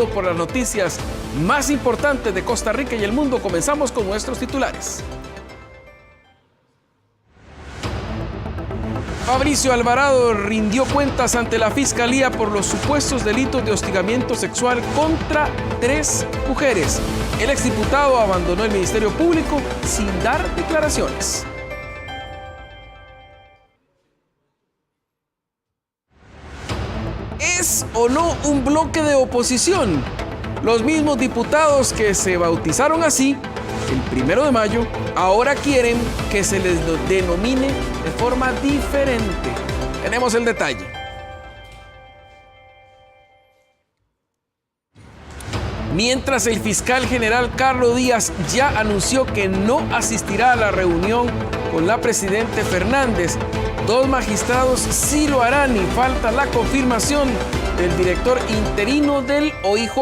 acompañado por las noticias más importantes de Costa Rica y el mundo. Comenzamos con nuestros titulares. Fabricio Alvarado rindió cuentas ante la Fiscalía por los supuestos delitos de hostigamiento sexual contra 3 mujeres. El exdiputado abandonó el Ministerio Público sin dar declaraciones. ¿Es o no un bloque de oposición? Los mismos diputados que se bautizaron así el 1 de mayo, ahora quieren que se les denomine de forma diferente. Tenemos el detalle. Mientras el fiscal general Carlos Díaz ya anunció que no asistirá a la reunión con la presidenta Fernández, 2 magistrados sí lo harán y falta la confirmación del director interino del OIJ.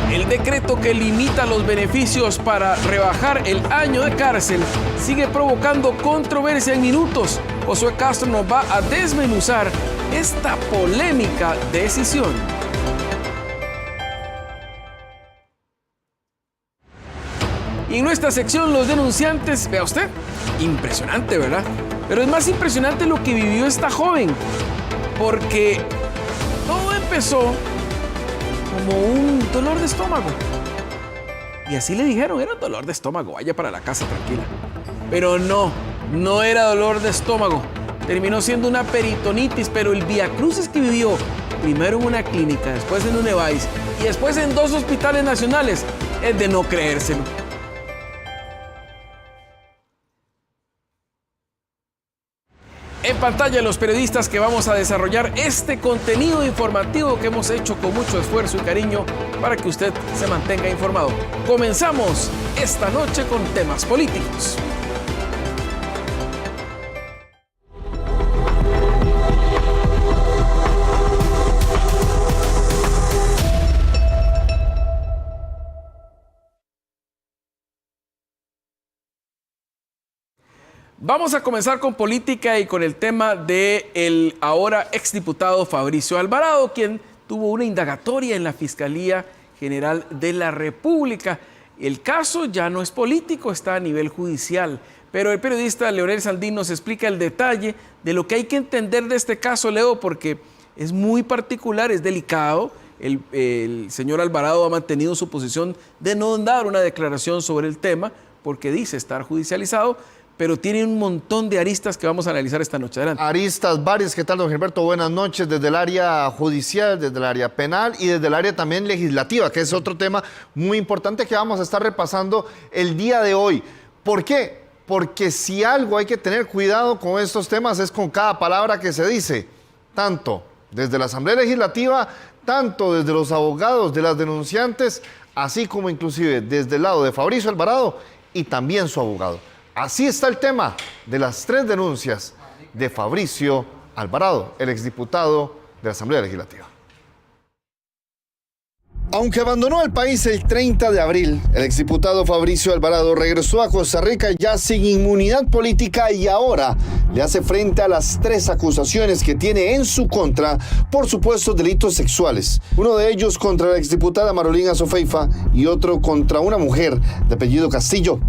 El decreto que limita los beneficios para rebajar el año de cárcel sigue provocando controversia en minutos. Josué Castro nos va a desmenuzar esta polémica decisión. Y en nuestra sección, los denunciantes, vea usted, impresionante, ¿verdad? Pero es más impresionante lo que vivió esta joven, porque todo empezó como un dolor de estómago. Y así le dijeron, era dolor de estómago, vaya para la casa tranquila. Pero no era dolor de estómago. Terminó siendo una peritonitis, pero el viacrucis que vivió, primero en una clínica, después en un EVAIS y después en 2 hospitales nacionales, es de no creérselo. En pantalla los periodistas que vamos a desarrollar este contenido informativo que hemos hecho con mucho esfuerzo y cariño para que usted se mantenga informado. Comenzamos esta noche con temas políticos. Vamos a comenzar con política y con el tema del ahora exdiputado Fabricio Alvarado, quien tuvo una indagatoria en la Fiscalía General de la República. El caso ya no es político, está a nivel judicial, pero el periodista Leonel Sandín nos explica el detalle de lo que hay que entender de este caso, Leo, porque es muy particular, es delicado. El señor Alvarado ha mantenido su posición de no dar una declaración sobre el tema, porque dice estar judicializado, pero tiene un montón de aristas que vamos a analizar esta noche. Adelante. Aristas varias. ¿Qué tal, don Gilberto? Buenas noches. Desde el área judicial, desde el área penal y desde el área también legislativa, que es otro tema muy importante que vamos a estar repasando el día de hoy. ¿Por qué? Porque si algo hay que tener cuidado con estos temas es con cada palabra que se dice, tanto desde la Asamblea Legislativa, tanto desde los abogados de las denunciantes, así como inclusive desde el lado de Fabricio Alvarado y también su abogado. Así está el tema de las 3 denuncias de Fabricio Alvarado, el exdiputado de la Asamblea Legislativa. Aunque abandonó el país el 30 de abril, el exdiputado Fabricio Alvarado regresó a Costa Rica ya sin inmunidad política y ahora le hace frente a las 3 acusaciones que tiene en su contra por supuestos delitos sexuales. Uno de ellos contra la exdiputada Marolín Azofeifa y otro contra una mujer de apellido Castillo.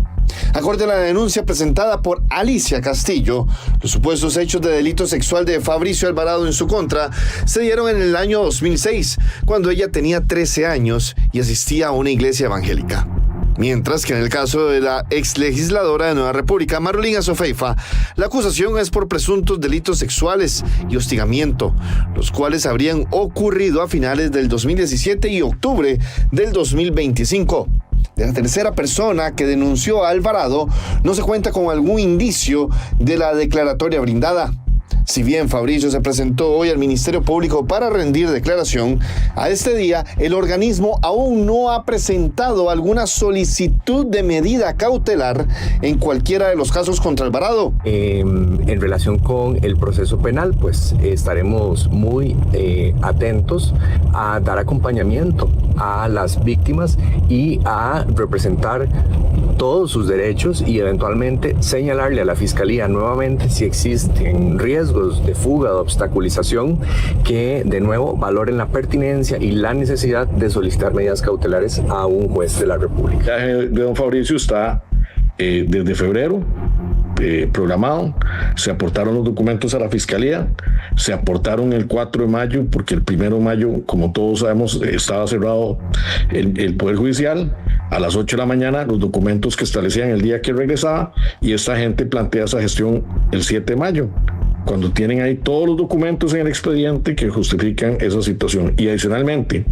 Acorde a la denuncia presentada por Alicia Castillo, los supuestos hechos de delito sexual de Fabricio Alvarado en su contra se dieron en el año 2006, cuando ella tenía 13 años y asistía a una iglesia evangélica. Mientras que en el caso de la ex legisladora de Nueva República, Marolín Azofeifa, la acusación es por presuntos delitos sexuales y hostigamiento, los cuales habrían ocurrido a finales del 2017 y octubre del 2025. De la tercera persona que denunció a Alvarado, no se cuenta con algún indicio de la declaratoria brindada. Si bien Fabricio se presentó hoy al Ministerio Público para rendir declaración, a este día el organismo aún no ha presentado alguna solicitud de medida cautelar en cualquiera de los casos contra Alvarado. En relación con el proceso penal, pues estaremos muy atentos a dar acompañamiento a las víctimas y a representar todos sus derechos y eventualmente señalarle a la Fiscalía nuevamente si existen riesgos riesgos de fuga, de obstaculización, que de nuevo valoren la pertinencia y la necesidad de solicitar medidas cautelares a un juez de la República. El viaje de don Fabricio está desde febrero programado. Se aportaron los documentos a la Fiscalía, se aportaron el 4 de mayo, porque el 1 de mayo, como todos sabemos, estaba cerrado el Poder Judicial. A las 8 de la mañana, los documentos que establecían el día que regresaba, y esta gente plantea esa gestión el 7 de mayo, cuando tienen ahí todos los documentos en el expediente que justifican esa situación. Y adicionalmente,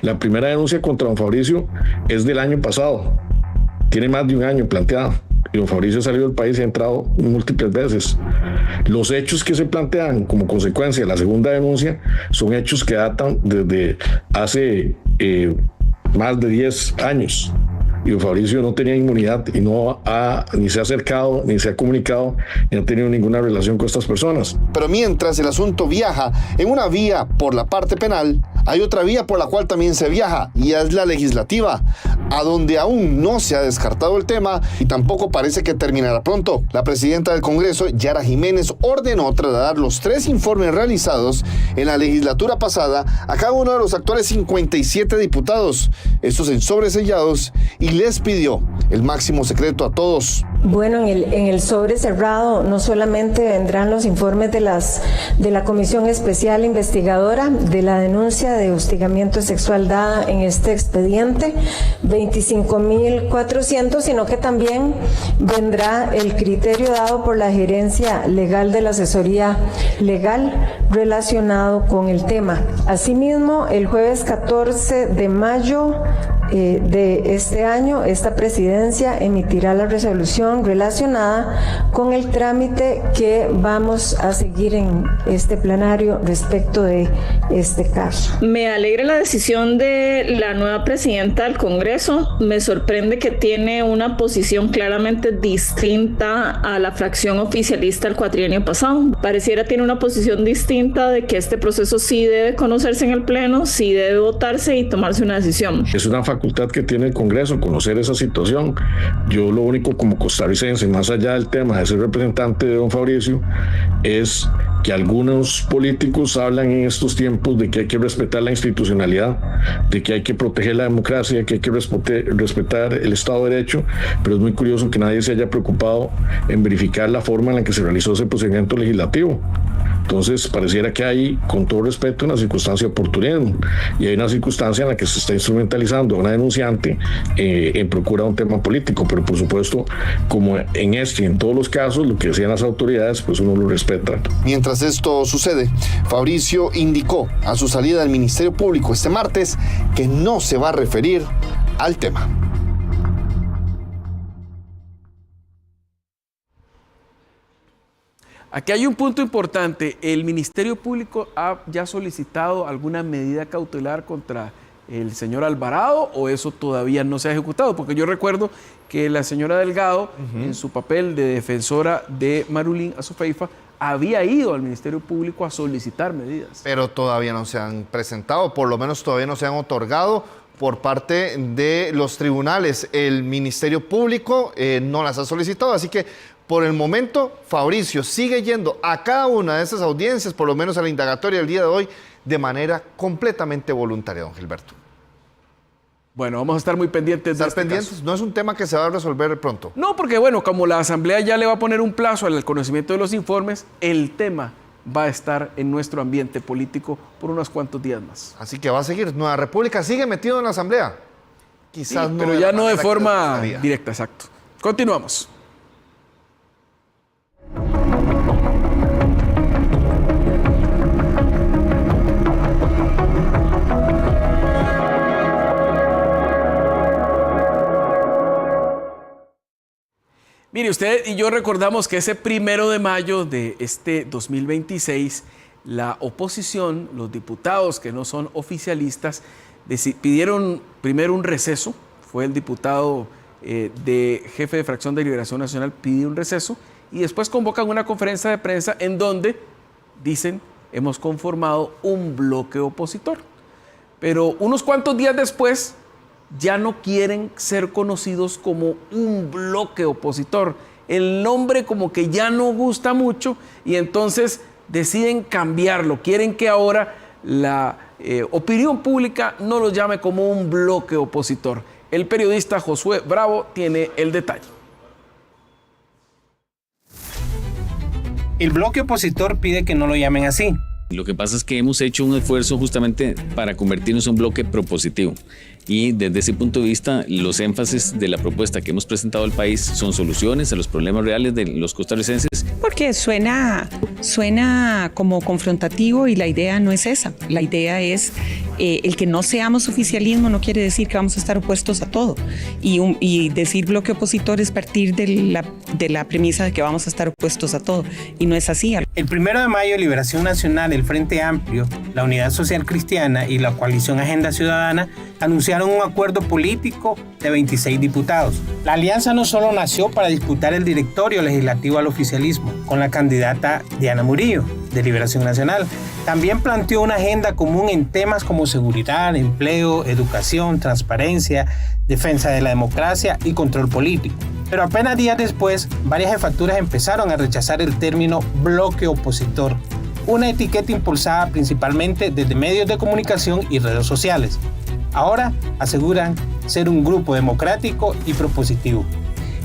la primera denuncia contra don Fabricio es del año pasado, tiene más de un año planteada, y don Fabricio ha salido del país y ha entrado múltiples veces. Los hechos que se plantean como consecuencia de la segunda denuncia son hechos que datan desde hace más de 10 años. Y don Fabricio no tenía inmunidad y ni se ha acercado, ni se ha comunicado, ni ha tenido ninguna relación con estas personas. Pero mientras el asunto viaja en una vía por la parte penal, hay otra vía por la cual también se viaja, y es la legislativa, a donde aún no se ha descartado el tema y tampoco parece que terminará pronto. La presidenta del Congreso, Yara Jiménez, ordenó trasladar los 3 informes realizados en la legislatura pasada a cada uno de los actuales 57 diputados, estos en sobresellados, y les pidió el máximo secreto a todos. Bueno, en el sobre cerrado no solamente vendrán los informes de la Comisión Especial Investigadora de la denuncia de hostigamiento sexual dada en este expediente, 25.400, sino que también vendrá el criterio dado por la Gerencia Legal de la Asesoría Legal relacionado con el tema. Asimismo, el jueves 14 de mayo de este año, esta presidencia emitirá la resolución relacionada con el trámite que vamos a seguir en este plenario respecto de este caso. Me alegra la decisión de la nueva presidenta del Congreso. Me sorprende que tiene una posición claramente distinta a la fracción oficialista del cuatrienio pasado. Pareciera tiene una posición distinta de que este proceso sí debe conocerse en el Pleno, sí debe votarse y tomarse una decisión. Es una facultad que tiene el Congreso conocer esa situación. Yo lo único como costarricense, más allá del tema de ser representante de don Fabricio, es que algunos políticos hablan en estos tiempos de que hay que respetar la institucionalidad, de que hay que proteger la democracia, que hay que respetar el Estado de Derecho, pero es muy curioso que nadie se haya preocupado en verificar la forma en la que se realizó ese procedimiento legislativo. Entonces pareciera que hay, con todo respeto, una circunstancia de oportunismo, y hay una circunstancia en la que se está instrumentalizando a una denunciante en procura de un tema político, pero por supuesto, como en este y en todos los casos, lo que decían las autoridades, pues uno lo respeta. Mientras esto sucede, Fabricio indicó a su salida del Ministerio Público este martes que no se va a referir al tema. Aquí hay un punto importante. ¿El Ministerio Público ha ya solicitado alguna medida cautelar contra el señor Alvarado o eso todavía no se ha ejecutado? Porque yo recuerdo que la señora Delgado, en su papel de defensora de Marulín Azufeifa, había ido al Ministerio Público a solicitar medidas. Pero todavía no se han presentado, por lo menos todavía no se han otorgado por parte de los tribunales. El Ministerio Público no las ha solicitado, así que por el momento Fabricio sigue yendo a cada una de esas audiencias, por lo menos a la indagatoria del día de hoy, de manera completamente voluntaria, don Gilberto. Bueno, vamos a estar muy pendientes de este caso. No es un tema que se va a resolver pronto. No, porque bueno, como la Asamblea ya le va a poner un plazo al conocimiento de los informes, el tema va a estar en nuestro ambiente político por unos cuantos días más. Así que va a seguir. Nueva República sigue metido en la Asamblea. Quizás sí, no, pero ya no de forma directa, exacto. Continuamos. Mire, usted y yo recordamos que ese 1 de mayo de este 2026, la oposición, los diputados que no son oficialistas, pidieron primero un receso. Fue el diputado jefe de fracción de Liberación Nacional, pidió un receso y después convocan una conferencia de prensa en donde dicen, hemos conformado un bloque opositor. Pero unos cuantos días después, ya no quieren ser conocidos como un bloque opositor. El nombre como que ya no gusta mucho y entonces deciden cambiarlo. Quieren que ahora la opinión pública no los llame como un bloque opositor. El periodista Josué Bravo tiene el detalle. El bloque opositor pide que no lo llamen así. Lo que pasa es que hemos hecho un esfuerzo justamente para convertirnos en un bloque propositivo. Y desde ese punto de vista, los énfasis de la propuesta que hemos presentado al país son soluciones a los problemas reales de los costarricenses. Porque suena como confrontativo y la idea no es esa. La idea es el que no seamos oficialismo no quiere decir que vamos a estar opuestos a todo. Y decir bloque opositor es partir de la premisa de que vamos a estar opuestos a todo. Y no es así. El 1 de mayo, Liberación Nacional, el Frente Amplio, la Unidad Social Cristiana y la Coalición Agenda Ciudadana anunciaron un acuerdo político de 26 diputados. La alianza no solo nació para disputar el directorio legislativo al oficialismo con la candidata Diana Murillo, de Liberación Nacional. También planteó una agenda común en temas como seguridad, empleo, educación, transparencia, defensa de la democracia y control político. Pero apenas días después, varias jefaturas empezaron a rechazar el término bloque opositor, una etiqueta impulsada principalmente desde medios de comunicación y redes sociales. Ahora aseguran ser un grupo democrático y propositivo.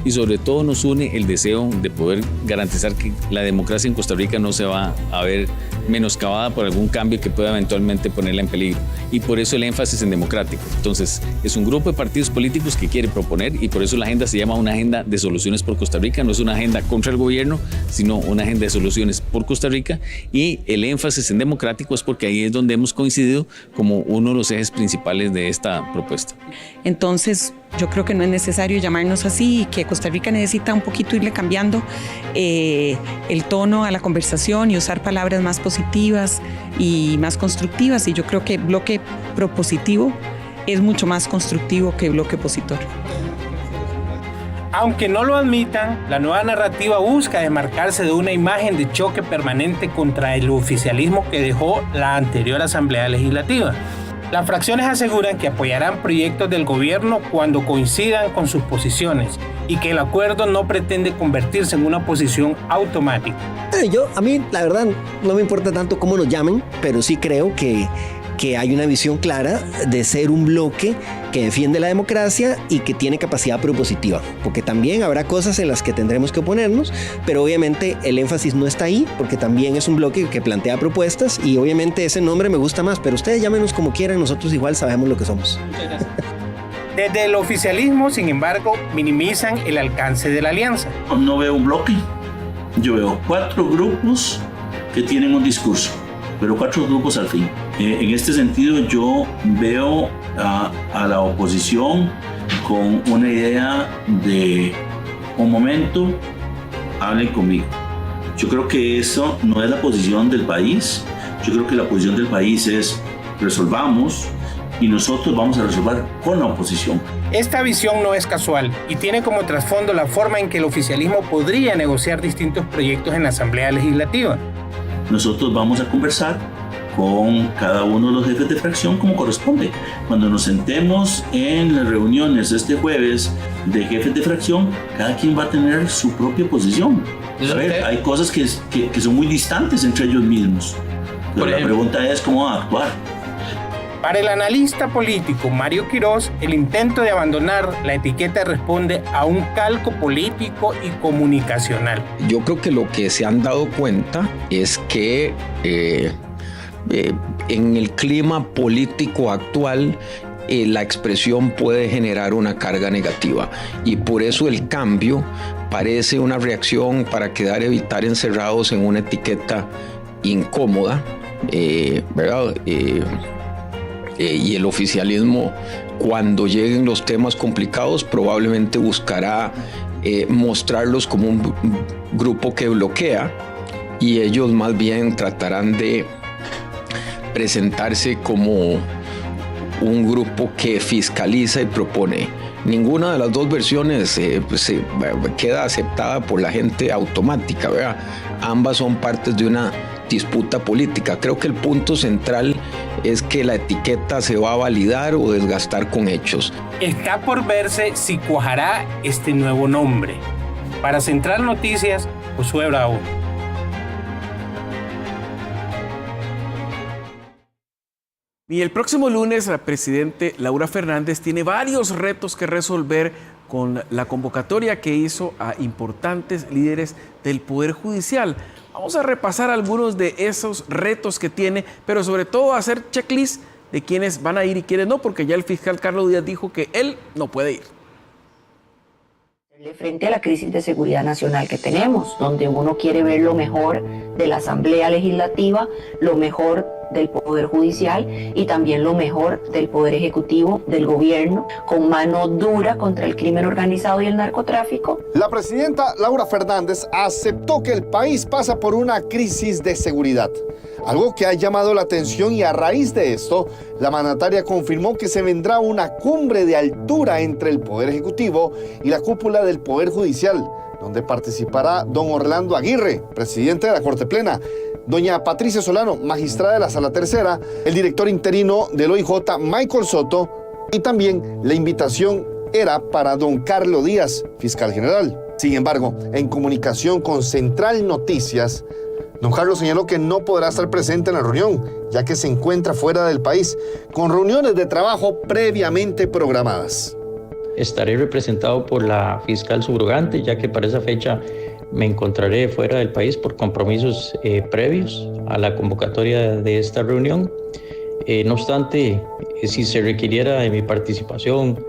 Y sobre todo nos une el deseo de poder garantizar que la democracia en Costa Rica no se va a ver menoscabada por algún cambio que pueda eventualmente ponerla en peligro. Y por eso el énfasis en democrático. Entonces, es un grupo de partidos políticos que quiere proponer y por eso la agenda se llama una agenda de soluciones por Costa Rica. No es una agenda contra el gobierno, sino una agenda de soluciones por Costa Rica. Y el énfasis en democrático es porque ahí es donde hemos coincidido como uno de los ejes principales de esta propuesta. Entonces, yo creo que no es necesario llamarnos así y que Costa Rica necesita un poquito irle cambiando el tono a la conversación y usar palabras más positivas y más constructivas. Y yo creo que bloque propositivo es mucho más constructivo que bloque opositor. Aunque no lo admitan, la nueva narrativa busca desmarcarse de una imagen de choque permanente contra el oficialismo que dejó la anterior Asamblea Legislativa. Las fracciones aseguran que apoyarán proyectos del gobierno cuando coincidan con sus posiciones y que el acuerdo no pretende convertirse en una posición automática. A mí, la verdad, no me importa tanto cómo nos llamen, pero sí creo que hay una visión clara de ser un bloque que defiende la democracia y que tiene capacidad propositiva, porque también habrá cosas en las que tendremos que oponernos, pero obviamente el énfasis no está ahí, porque también es un bloque que plantea propuestas y obviamente ese nombre me gusta más, pero ustedes llámenos como quieran, nosotros igual sabemos lo que somos. Desde el oficialismo, sin embargo, minimizan el alcance de la alianza. No veo un bloque, yo veo 4 grupos que tienen un discurso, pero 4 grupos al fin. En este sentido, yo veo a la oposición con una idea de un momento, hablen conmigo. Yo creo que eso no es la posición del país. Yo creo que la posición del país es resolvamos y nosotros vamos a resolver con la oposición. Esta visión no es casual y tiene como trasfondo la forma en que el oficialismo podría negociar distintos proyectos en la Asamblea Legislativa. Nosotros vamos a conversar con cada uno de los jefes de fracción como corresponde. Cuando nos sentemos en las reuniones este jueves de jefes de fracción, cada quien va a tener su propia posición. A ver, hay cosas que son muy distantes entre ellos mismos. Pero la pregunta es cómo va a actuar. Para el analista político Mario Quiroz, el intento de abandonar la etiqueta responde a un calco político y comunicacional. Yo creo que lo que se han dado cuenta es que en el clima político actual la expresión puede generar una carga negativa y por eso el cambio parece una reacción para evitar encerrados en una etiqueta incómoda, ¿verdad? Y el oficialismo, cuando lleguen los temas complicados, probablemente buscará mostrarlos como un grupo que bloquea y ellos más bien tratarán de presentarse como un grupo que fiscaliza y propone. Ninguna de las dos versiones queda aceptada por la gente automática, ¿verdad? Ambas son partes de una disputa política. Creo que el punto central es que la etiqueta se va a validar o desgastar con hechos. Está por verse si cuajará este nuevo nombre. Para Central Noticias, Josué Bravo. Y el próximo lunes, la presidente Laura Fernández tiene varios retos que resolver con la convocatoria que hizo a importantes líderes del Poder Judicial. Vamos a repasar algunos de esos retos que tiene, pero sobre todo hacer checklist de quiénes van a ir y quiénes no, porque ya el fiscal Carlos Díaz dijo que él no puede ir. Frente a la crisis de seguridad nacional que tenemos, donde uno quiere ver lo mejor de la Asamblea Legislativa, lo mejor del Poder Judicial y también lo mejor del Poder Ejecutivo, del gobierno, con mano dura contra el crimen organizado y el narcotráfico. La presidenta Laura Fernández aceptó que el país pasa por una crisis de seguridad, algo que ha llamado la atención, y a raíz de esto, la mandataria confirmó que se vendrá una cumbre de altura entre el Poder Ejecutivo y la cúpula del Poder Judicial, donde participará don Orlando Aguirre, presidente de la Corte Plena, doña Patricia Solano, magistrada de la Sala Tercera, el director interino del OIJ, Michael Soto, y también la invitación era para don Carlos Díaz, fiscal general. Sin embargo, en comunicación con Central Noticias, don Carlos señaló que no podrá estar presente en la reunión, ya que se encuentra fuera del país, con reuniones de trabajo previamente programadas. Estaré representado por la fiscal subrogante, ya que para esa fecha me encontraré fuera del país por compromisos previos a la convocatoria de esta reunión. No obstante, si se requiriera de mi participación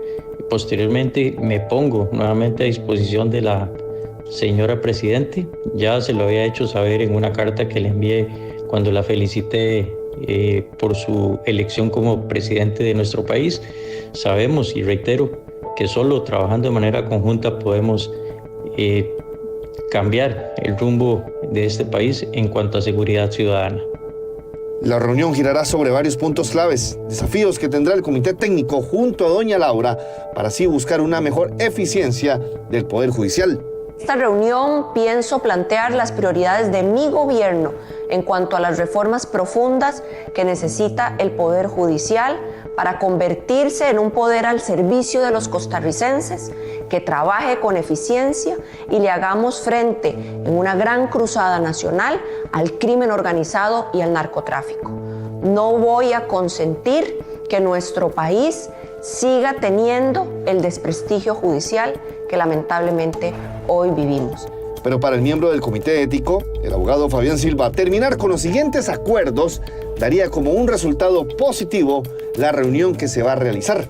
posteriormente, me pongo nuevamente a disposición de la señora Presidente. Ya se lo había hecho saber en una carta que le envié cuando la felicité por su elección como presidente de nuestro país. Sabemos, y reitero, que solo trabajando de manera conjunta podemos cambiar el rumbo de este país en cuanto a seguridad ciudadana. La reunión girará sobre varios puntos claves, desafíos que tendrá el Comité Técnico junto a doña Laura para así buscar una mejor eficiencia del Poder Judicial. Esta reunión pienso plantear las prioridades de mi gobierno en cuanto a las reformas profundas que necesita el Poder Judicial para convertirse en un poder al servicio de los costarricenses, que trabaje con eficiencia y le hagamos frente en una gran cruzada nacional al crimen organizado y al narcotráfico. No voy a consentir que nuestro país siga teniendo el desprestigio judicial que lamentablemente hoy vivimos. Pero para el miembro del Comité Ético, el abogado Fabián Silva, terminar con los siguientes acuerdos daría como un resultado positivo la reunión que se va a realizar.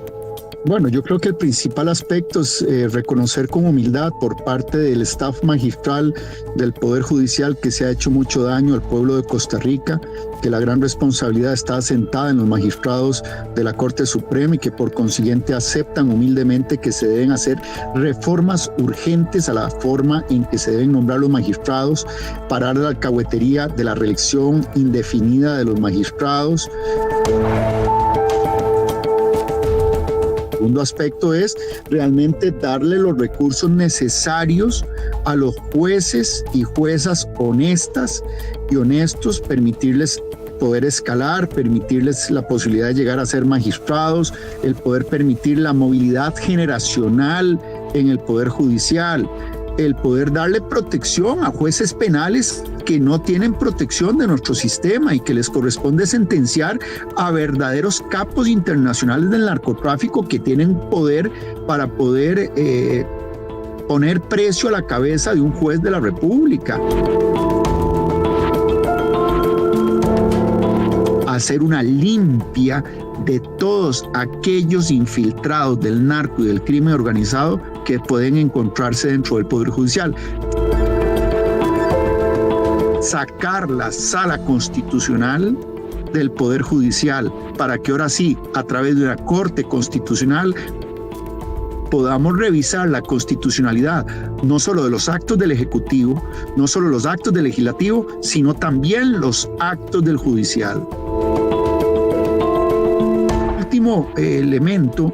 Bueno, yo creo que el principal aspecto es reconocer con humildad por parte del staff magistral del Poder Judicial que se ha hecho mucho daño al pueblo de Costa Rica, que la gran responsabilidad está asentada en los magistrados de la Corte Suprema y que por consiguiente aceptan humildemente que se deben hacer reformas urgentes a la forma en que se deben nombrar los magistrados, parar la alcahuetería de la reelección indefinida de los magistrados. El segundo aspecto es realmente darle los recursos necesarios a los jueces y juezas honestas y honestos, permitirles poder escalar, permitirles la posibilidad de llegar a ser magistrados, el poder permitir la movilidad generacional en el Poder Judicial, el poder darle protección a jueces penales que no tienen protección de nuestro sistema y que les corresponde sentenciar a verdaderos capos internacionales del narcotráfico que tienen poder para poder poner precio a la cabeza de un juez de la República. Hacer una limpia de todos aquellos infiltrados del narco y del crimen organizado que pueden encontrarse dentro del Poder Judicial. Sacar la Sala Constitucional del Poder Judicial para que ahora sí, a través de una Corte Constitucional, podamos revisar la constitucionalidad no solo de los actos del Ejecutivo, no solo los actos del Legislativo, sino también los actos del Judicial. Último elemento,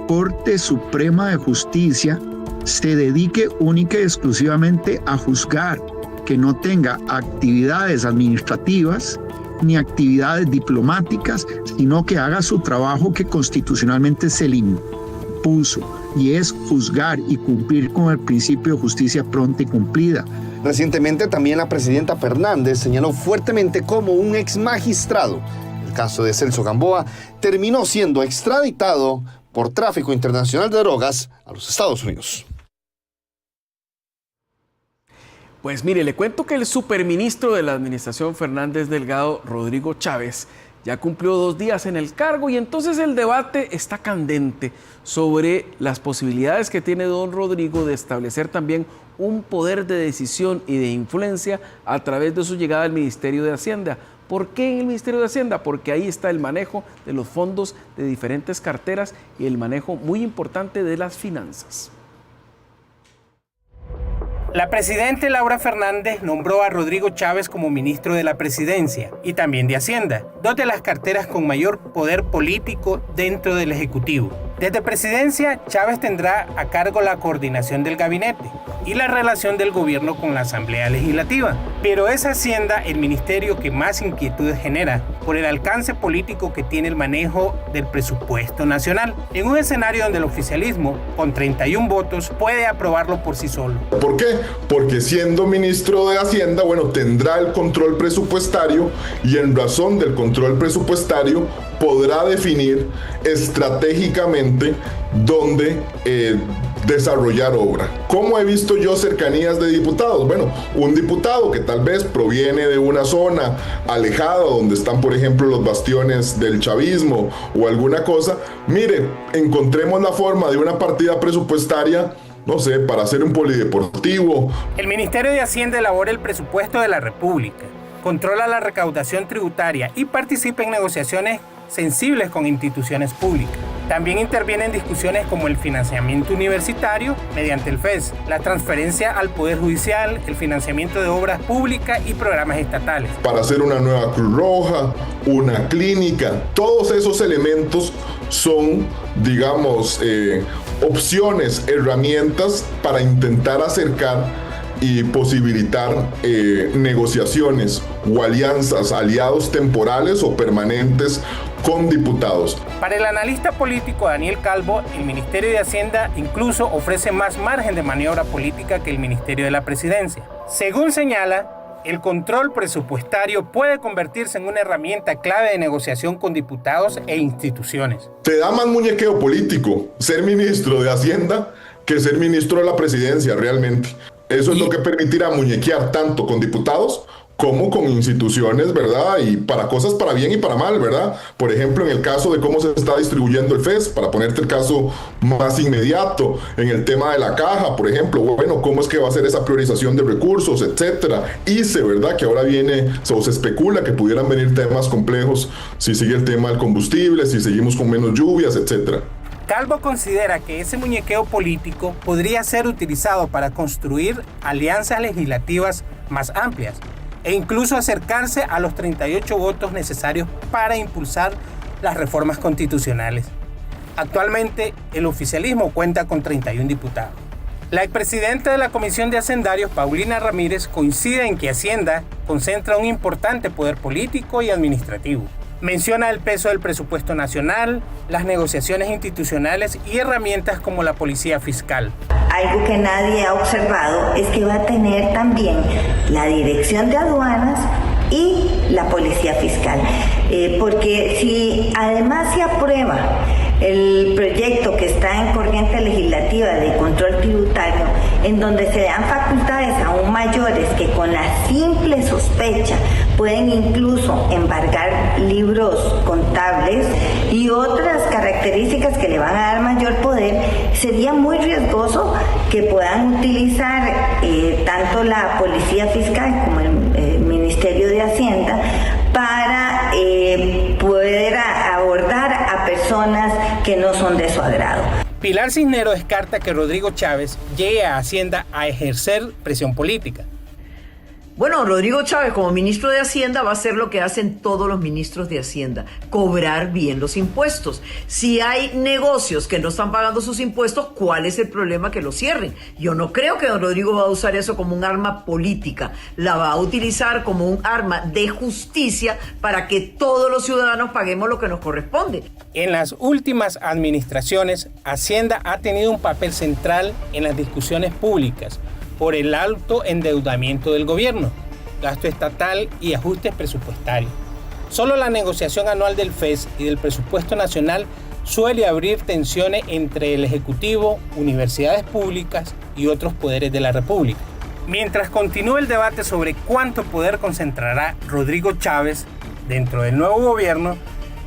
Corte Suprema de Justicia se dedique única y exclusivamente a juzgar, que no tenga actividades administrativas ni actividades diplomáticas, sino que haga su trabajo que constitucionalmente se le impuso, y es juzgar y cumplir con el principio de justicia pronta y cumplida. Recientemente también la presidenta Fernández señaló fuertemente como un ex magistrado el caso de Celso Gamboa, terminó siendo extraditado por tráfico internacional de drogas a los Estados Unidos. Pues mire, le cuento que el superministro de la administración Fernández Delgado, Rodrigo Chávez, ya cumplió 2 días en el cargo y entonces el debate está candente sobre las posibilidades que tiene don Rodrigo de establecer también un poder de decisión y de influencia a través de su llegada al Ministerio de Hacienda. ¿Por qué en el Ministerio de Hacienda? Porque ahí está el manejo de los fondos de diferentes carteras y el manejo muy importante de las finanzas. La presidenta Laura Fernández nombró a Rodrigo Chávez como ministro de la Presidencia y también de Hacienda, 2 de las carteras con mayor poder político dentro del Ejecutivo. Desde Presidencia, Chávez tendrá a cargo la coordinación del gabinete y la relación del gobierno con la Asamblea Legislativa. Pero es Hacienda el ministerio que más inquietudes genera por el alcance político que tiene el manejo del presupuesto nacional, en un escenario donde el oficialismo, con 31 votos, puede aprobarlo por sí solo. ¿Por qué? Porque siendo ministro de Hacienda, tendrá el control presupuestario y en razón del control presupuestario podrá definir estratégicamente dónde desarrollar obra. ¿Cómo he visto yo cercanías de diputados? Un diputado que tal vez proviene de una zona alejada donde están, por ejemplo, los bastiones del chavismo o alguna cosa, mire, encontremos la forma de una partida presupuestaria, no sé, para hacer un polideportivo. El Ministerio de Hacienda elabora el presupuesto de la República, controla la recaudación tributaria y participa en negociaciones sensibles con instituciones públicas. También interviene en discusiones como el financiamiento universitario mediante el FES, la transferencia al Poder Judicial, el financiamiento de obras públicas y programas estatales. Para hacer una nueva Cruz Roja, una clínica, todos esos elementos son, opciones, herramientas para intentar acercar y posibilitar negociaciones o alianzas, aliados temporales o permanentes con diputados. Para el analista político Daniel Calvo, el Ministerio de Hacienda incluso ofrece más margen de maniobra política que el Ministerio de la Presidencia. Según señala, el control presupuestario puede convertirse en una herramienta clave de negociación con diputados e instituciones. Te da más muñequeo político ser ministro de Hacienda que ser ministro de la Presidencia realmente. Eso es lo que permitirá muñequear tanto con diputados como con instituciones, ¿verdad? Y para cosas para bien y para mal, ¿verdad? Por ejemplo, en el caso de cómo se está distribuyendo el FES, para ponerte el caso más inmediato, en el tema de la caja, por ejemplo, cómo es que va a ser esa priorización de recursos, etcétera. ICE, ¿verdad? Que ahora viene, se especula que pudieran venir temas complejos si sigue el tema del combustible, si seguimos con menos lluvias, etcétera. Calvo considera que ese muñequeo político podría ser utilizado para construir alianzas legislativas más amplias e incluso acercarse a los 38 votos necesarios para impulsar las reformas constitucionales. Actualmente, el oficialismo cuenta con 31 diputados. La expresidenta de la Comisión de Hacendarios, Paulina Ramírez, coincide en que Hacienda concentra un importante poder político y administrativo. Menciona el peso del presupuesto nacional, las negociaciones institucionales y herramientas como la policía fiscal. Algo que nadie ha observado es que va a tener también la dirección de aduanas y la policía fiscal. Porque si además se aprueba el proyecto que está en corriente legislativa de control tributario, en donde se dan facultades aún mayores que con la simple sospecha pueden incluso embargar libros contables y otras características que le van a dar mayor poder, sería muy riesgoso que puedan utilizar tanto la policía fiscal como el Ministerio de Hacienda para poder abordar a personas que no son de su agrado. Pilar Cisneros descarta que Rodrigo Chávez llegue a Hacienda a ejercer presión política. Bueno, Rodrigo Chávez como ministro de Hacienda va a hacer lo que hacen todos los ministros de Hacienda, cobrar bien los impuestos. Si hay negocios que no están pagando sus impuestos, ¿cuál es el problema? Que los cierren. Yo no creo que don Rodrigo va a usar eso como un arma política, la va a utilizar como un arma de justicia para que todos los ciudadanos paguemos lo que nos corresponde. En las últimas administraciones, Hacienda ha tenido un papel central en las discusiones públicas por el alto endeudamiento del gobierno, gasto estatal y ajustes presupuestarios. Solo la negociación anual del FES y del presupuesto nacional suele abrir tensiones entre el Ejecutivo, universidades públicas y otros poderes de la República. Mientras continúa el debate sobre cuánto poder concentrará Rodrigo Chávez dentro del nuevo gobierno,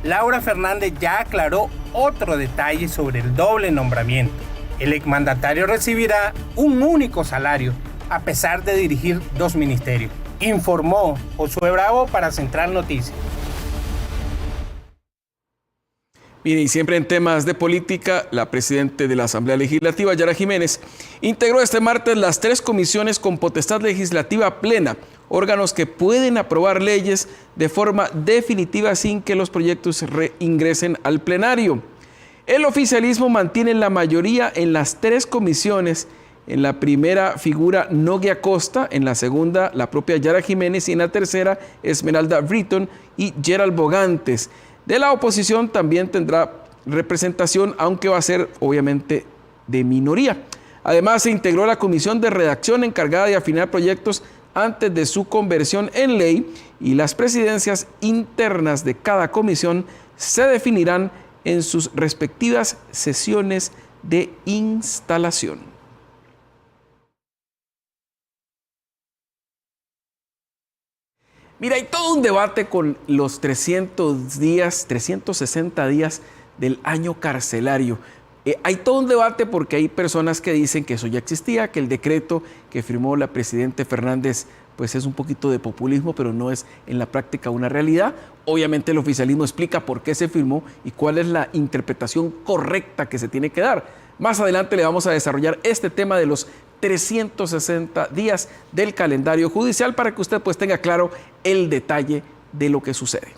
Laura Fernández ya aclaró otro detalle sobre el doble nombramiento. El exmandatario recibirá un único salario a pesar de dirigir 2 ministerios, informó Josué Bravo para Central Noticias. Mire, y siempre en temas de política, la presidenta de la Asamblea Legislativa, Yara Jiménez, integró este martes las 3 comisiones con potestad legislativa plena, órganos que pueden aprobar leyes de forma definitiva sin que los proyectos reingresen al plenario. El oficialismo mantiene la mayoría en las 3 comisiones. En la primera figura Nogui Acosta, en la segunda la propia Yara Jiménez y en la tercera Esmeralda Britton y Gerald Bogantes. De la oposición también tendrá representación, aunque va a ser obviamente de minoría. Además se integró la comisión de redacción encargada de afinar proyectos antes de su conversión en ley y las presidencias internas de cada comisión se definirán en sus respectivas sesiones de instalación. Mira, hay todo un debate con los 360 días del año carcelario. Hay todo un debate porque hay personas que dicen que eso ya existía, que el decreto que firmó la presidenta Fernández pues es un poquito de populismo, pero no es en la práctica una realidad. Obviamente el oficialismo explica por qué se firmó y cuál es la interpretación correcta que se tiene que dar. Más adelante le vamos a desarrollar este tema de los 360 días del calendario judicial para que usted pues tenga claro el detalle de lo que sucede.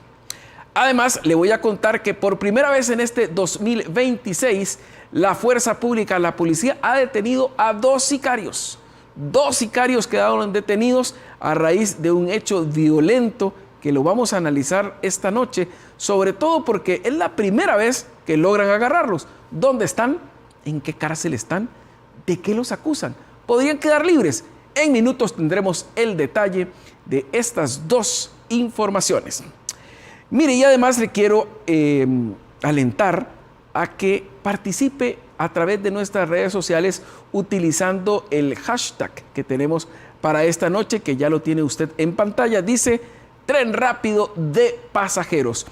Además, le voy a contar que por primera vez en este 2026, la fuerza pública, la policía, ha detenido a 2 sicarios. 2 sicarios quedaron detenidos a raíz de un hecho violento que lo vamos a analizar esta noche, sobre todo porque es la primera vez que logran agarrarlos. ¿Dónde están? ¿En qué cárcel están? ¿De qué los acusan? ¿Podrían quedar libres? En minutos tendremos el detalle de estas 2 informaciones. Mire, y además le quiero alentar a que participe a través de nuestras redes sociales utilizando el hashtag que tenemos para esta noche, que ya lo tiene usted en pantalla. Dice Tren Rápido de Pasajeros.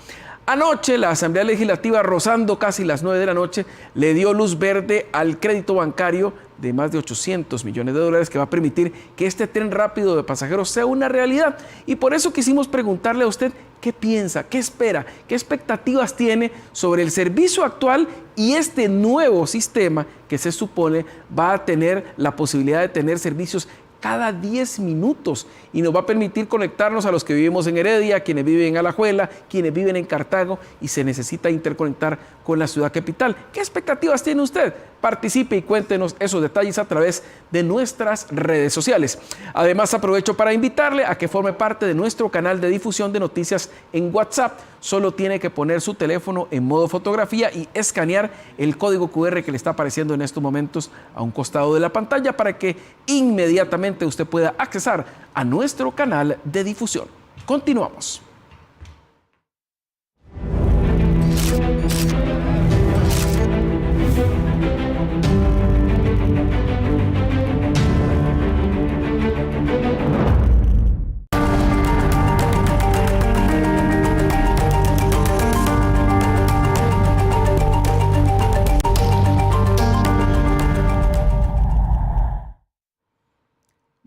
Anoche la Asamblea Legislativa, rozando casi las 9 de la noche, le dio luz verde al crédito bancario de más de $800 millones que va a permitir que este tren rápido de pasajeros sea una realidad. Y por eso quisimos preguntarle a usted qué piensa, qué espera, qué expectativas tiene sobre el servicio actual y este nuevo sistema que se supone va a tener la posibilidad de tener servicios cada 10 minutos y nos va a permitir conectarnos a los que vivimos en Heredia, quienes viven en Alajuela, quienes viven en Cartago y se necesita interconectar con la ciudad capital. ¿Qué expectativas tiene usted? Participe y cuéntenos esos detalles a través de nuestras redes sociales. Además, aprovecho para invitarle a que forme parte de nuestro canal de difusión de noticias en WhatsApp. Solo tiene que poner su teléfono en modo fotografía y escanear el código QR que le está apareciendo en estos momentos a un costado de la pantalla para que inmediatamente usted pueda accesar a nuestro canal de difusión. Continuamos.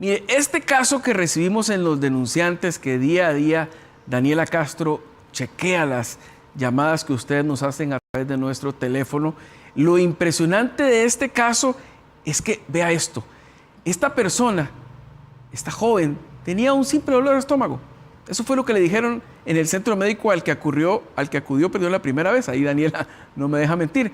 Mire, este caso que recibimos en los denunciantes, que día a día Daniela Castro chequea las llamadas que ustedes nos hacen a través de nuestro teléfono, lo impresionante de este caso es que, vea esto, esta persona, esta joven, tenía un simple dolor de estómago. Eso fue lo que le dijeron en el centro médico al que acudió la primera vez. Ahí Daniela no me deja mentir.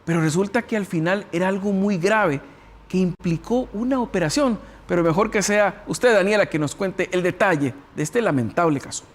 Pero resulta que al final era algo muy grave que implicó una operación. Pero mejor que sea usted, Daniela, que nos cuente el detalle de este lamentable caso.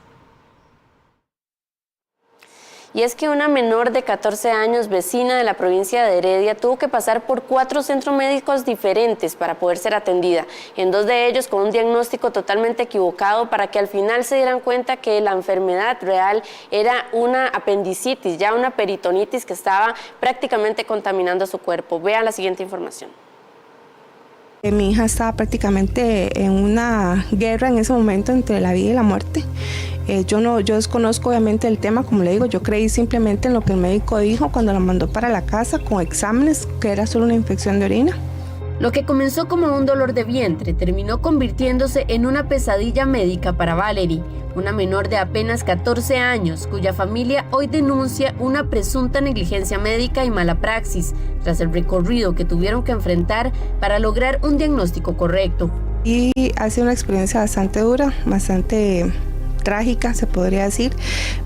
Y es que una menor de 14 años, vecina de la provincia de Heredia, tuvo que pasar por 4 centros médicos diferentes para poder ser atendida. En 2 de ellos con un diagnóstico totalmente equivocado, para que al final se dieran cuenta que la enfermedad real era una apendicitis, ya una peritonitis que estaba prácticamente contaminando su cuerpo. Vean la siguiente información. Mi hija estaba prácticamente en una guerra en ese momento entre la vida y la muerte. Yo desconozco obviamente el tema, como le digo, yo creí simplemente en lo que el médico dijo cuando la mandó para la casa con exámenes, que era solo una infección de orina. Lo que comenzó como un dolor de vientre terminó convirtiéndose en una pesadilla médica para Valerie, una menor de apenas 14 años, cuya familia hoy denuncia una presunta negligencia médica y mala praxis, tras el recorrido que tuvieron que enfrentar para lograr un diagnóstico correcto. Y ha sido una experiencia bastante dura, bastante trágica, se podría decir.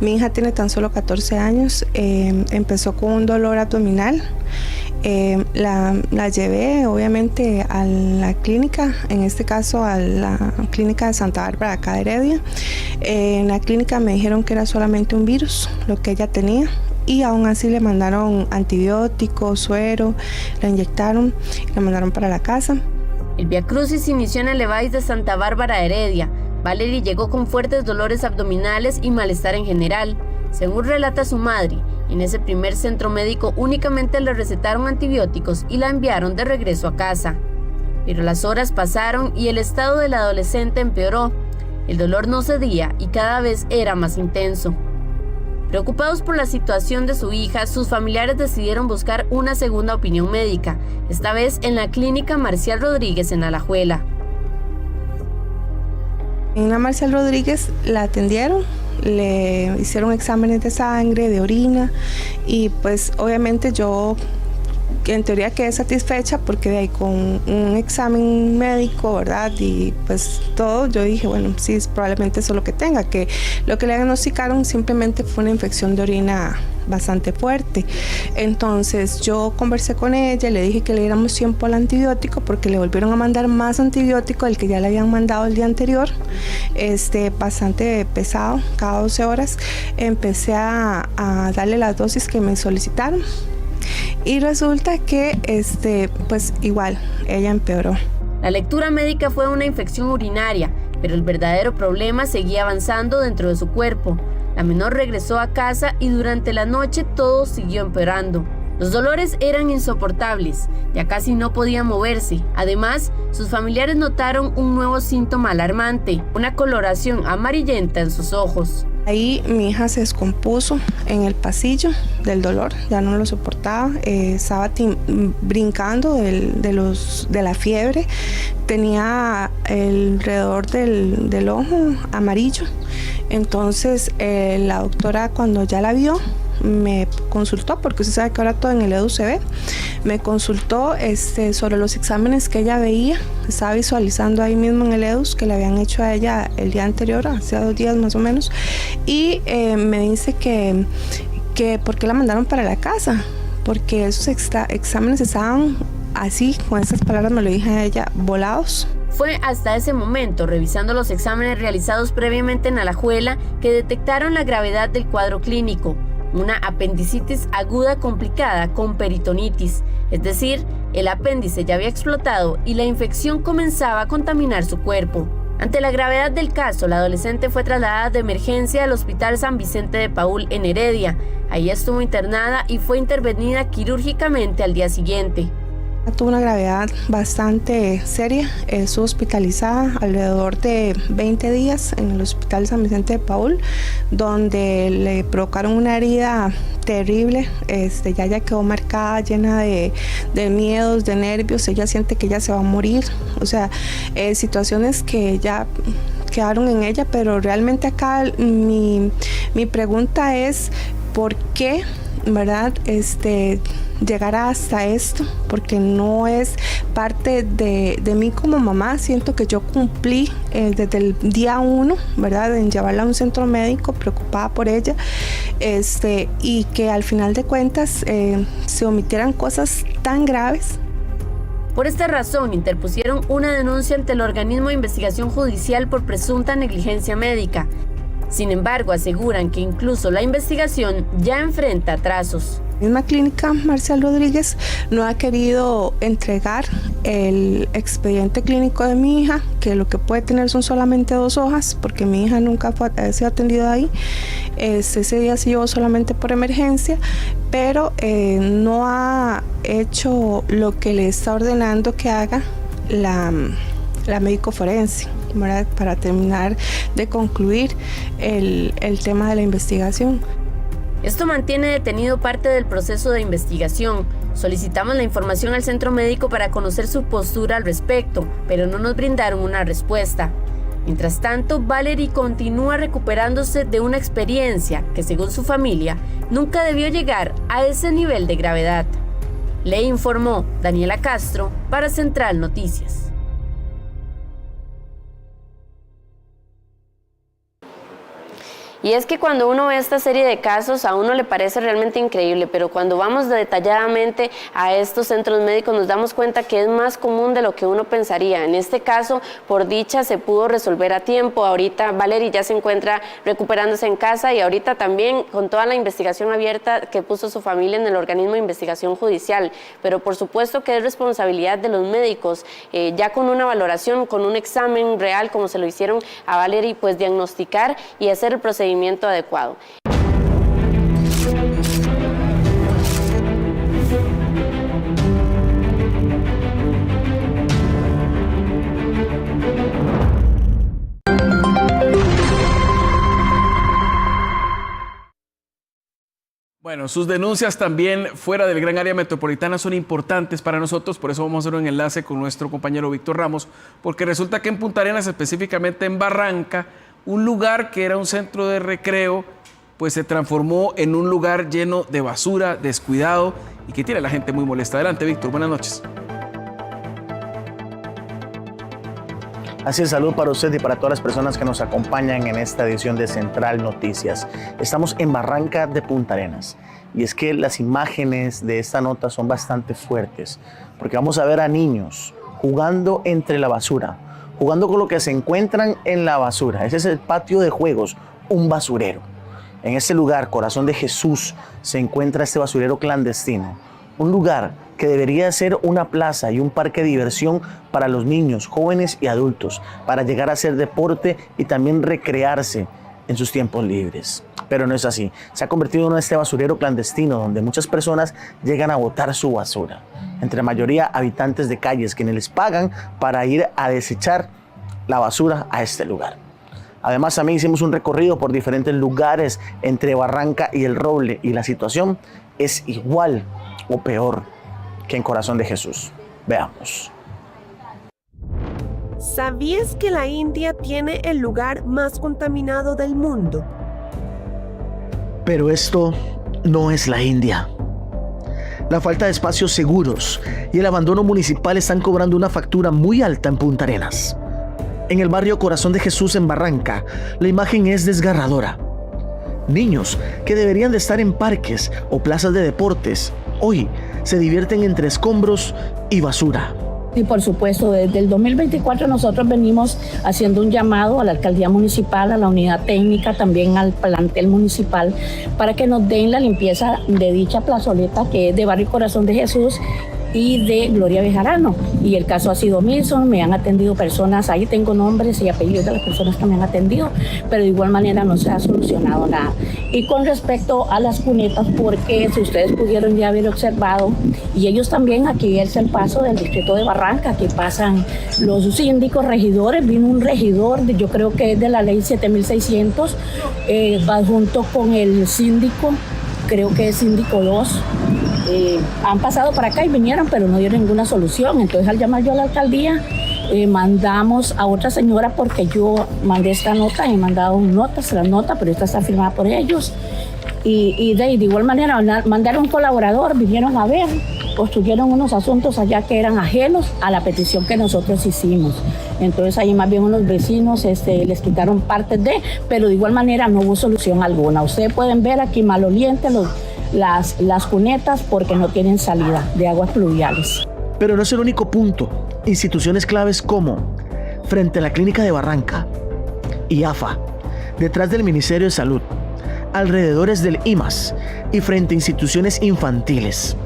Mi hija tiene tan solo 14 años, empezó con un dolor abdominal. La llevé obviamente a la clínica, en este caso a la clínica de Santa Bárbara, acá de Heredia. En la clínica me dijeron que era solamente un virus, lo que ella tenía, y aún así le mandaron antibióticos, suero, la inyectaron y la mandaron para la casa. El viacrucis inició en el Levi's de Santa Bárbara, Heredia. Valerie llegó con fuertes dolores abdominales y malestar en general. Según relata su madre, en ese primer centro médico únicamente le recetaron antibióticos y la enviaron de regreso a casa. Pero las horas pasaron y el estado del adolescente empeoró. El dolor no cedía y cada vez era más intenso. Preocupados por la situación de su hija, sus familiares decidieron buscar una segunda opinión médica, esta vez en la clínica Marcial Rodríguez en Alajuela. En la Marcial Rodríguez la atendieron, le hicieron exámenes de sangre, de orina, y pues obviamente yo en teoría quedé satisfecha porque de ahí con un examen médico, ¿verdad? Y pues todo, yo dije, bueno, sí, probablemente eso es lo que tenga, que lo que le diagnosticaron simplemente fue una infección de orina bastante fuerte. Entonces yo conversé con ella, le dije que le diéramos tiempo al antibiótico porque le volvieron a mandar más antibiótico del que ya le habían mandado el día anterior, bastante pesado, cada 12 horas. Empecé a darle las dosis que me solicitaron. Y resulta que, pues igual, ella empeoró. La lectura médica fue una infección urinaria, pero el verdadero problema seguía avanzando dentro de su cuerpo. La menor regresó a casa y durante la noche todo siguió empeorando. Los dolores eran insoportables, ya casi no podía moverse. Además, sus familiares notaron un nuevo síntoma alarmante, una coloración amarillenta en sus ojos. Ahí mi hija se descompuso en el pasillo del dolor, ya no lo soportaba, estaba brincando de la fiebre, tenía alrededor del ojo amarillo. Entonces la doctora, cuando ya la vio, me consultó, porque usted sabe que ahora todo en el EDU se ve, me consultó sobre los exámenes que ella veía, estaba visualizando ahí mismo en el EDUS que le habían hecho a ella el día anterior, hace 2 días más o menos, y me dice que por qué la mandaron para la casa, porque esos exámenes estaban así, con esas palabras me lo dije a ella, volados. Fue hasta ese momento, revisando los exámenes realizados previamente en Alajuela, que detectaron la gravedad del cuadro clínico. Una apendicitis aguda complicada con peritonitis, es decir, el apéndice ya había explotado y la infección comenzaba a contaminar su cuerpo. Ante la gravedad del caso, la adolescente fue trasladada de emergencia al Hospital San Vicente de Paúl en Heredia. Ahí estuvo internada y fue intervenida quirúrgicamente al día siguiente. Tuvo una gravedad bastante seria, estuvo hospitalizada alrededor de 20 días en el Hospital San Vicente de Paúl, donde le provocaron una herida terrible, ya quedó marcada, llena de miedos, de nervios, ella siente que ella se va a morir, o sea, situaciones que ya quedaron en ella, pero realmente acá mi pregunta es, ¿por qué, verdad, llegará hasta esto? Porque no es parte de mí como mamá. Siento que yo cumplí desde el día 1, ¿verdad?, en llevarla a un centro médico, preocupada por ella, y que al final de cuentas se omitieran cosas tan graves. Por esta razón, interpusieron una denuncia ante el organismo de investigación judicial por presunta negligencia médica. Sin embargo, aseguran que incluso la investigación ya enfrenta atrasos. La misma clínica Marcial Rodríguez no ha querido entregar el expediente clínico de mi hija, que lo que puede tener son solamente 2 hojas, porque mi hija nunca ha sido atendida ahí. Ese día se llevó solamente por emergencia, pero no ha hecho lo que le está ordenando que haga la médico forense, ¿verdad?, para terminar de concluir el tema de la investigación. Esto mantiene detenido parte del proceso de investigación. Solicitamos la información al centro médico para conocer su postura al respecto, pero no nos brindaron una respuesta. Mientras tanto, Valerie continúa recuperándose de una experiencia que, según su familia, nunca debió llegar a ese nivel de gravedad. Le informó Daniela Castro para Central Noticias. Y es que cuando uno ve esta serie de casos a uno le parece realmente increíble, pero cuando vamos detalladamente a estos centros médicos nos damos cuenta que es más común de lo que uno pensaría. En este caso, por dicha, se pudo resolver a tiempo. Ahorita Valerie ya se encuentra recuperándose en casa y ahorita también con toda la investigación abierta que puso su familia en el organismo de investigación judicial. Pero por supuesto que es responsabilidad de los médicos, ya con una valoración, con un examen real como se lo hicieron a Valerie, pues diagnosticar y hacer el procedimiento adecuado. Bueno, sus denuncias también fuera del gran área metropolitana son importantes para nosotros, por eso vamos a hacer un enlace con nuestro compañero Víctor Ramos, porque resulta que en Punta Arenas, específicamente en Barranca, un lugar que era un centro de recreo, pues se transformó en un lugar lleno de basura, descuidado y que tiene a la gente muy molesta. Adelante, Víctor, buenas noches. Así es, salud para usted y para todas las personas que nos acompañan en esta edición de Central Noticias. Estamos en Barranca de Punta Arenas y es que las imágenes de esta nota son bastante fuertes porque vamos a ver a niños jugando entre la basura, jugando con lo que se encuentran en la basura. Ese es el patio de juegos, un basurero. En este lugar, Corazón de Jesús, se encuentra este basurero clandestino. Un lugar que debería ser una plaza y un parque de diversión para los niños, jóvenes y adultos, para llegar a hacer deporte y también recrearse en sus tiempos libres. Pero no es así. Se ha convertido en este basurero clandestino donde muchas personas llegan a botar su basura. Entre la mayoría habitantes de calles quienes les pagan para ir a desechar la basura a este lugar. Además, también hicimos un recorrido por diferentes lugares entre Barranca y El Roble y la situación es igual o peor que en Corazón de Jesús. Veamos. ¿Sabías que la India tiene el lugar más contaminado del mundo? Pero esto no es la India. La falta de espacios seguros y el abandono municipal están cobrando una factura muy alta en Punta Arenas. En el barrio Corazón de Jesús en Barranca, la imagen es desgarradora. Niños que deberían de estar en parques o plazas de deportes, hoy se divierten entre escombros y basura. Y por supuesto, desde el 2024 nosotros venimos haciendo un llamado a la alcaldía municipal, a la unidad técnica, también al plantel municipal, para que nos den la limpieza de dicha plazoleta que es de Barrio Corazón de Jesús y de Gloria Bejarano. Y el caso ha sido Milson, me han atendido personas, ahí tengo nombres y apellidos de las personas que me han atendido, pero de igual manera no se ha solucionado nada. Y con respecto a las cunetas, porque si ustedes pudieron ya haber observado, y ellos también, aquí es el paso del distrito de Barranca, que pasan los síndicos, regidores, vino un regidor, yo creo que es de la ley 7600, va junto con el síndico, creo que es síndico 2, han pasado para acá y vinieron, pero no dieron ninguna solución. Entonces, al llamar yo a la alcaldía, mandamos a otra señora, porque yo mandé esta nota, he mandado notas, la nota, pero esta está firmada por ellos. Y de igual manera mandaron un colaborador, vinieron a ver, construyeron unos asuntos allá que eran ajenos a la petición que nosotros hicimos. Entonces ahí más bien unos vecinos les quitaron partes pero de igual manera no hubo solución alguna. Ustedes pueden ver aquí malolientes las cunetas porque no tienen salida de aguas pluviales. Pero no es el único punto. Instituciones claves como frente a la Clínica de Barranca y AFA detrás del Ministerio de Salud, alrededores del IMAS y frente a instituciones infantiles.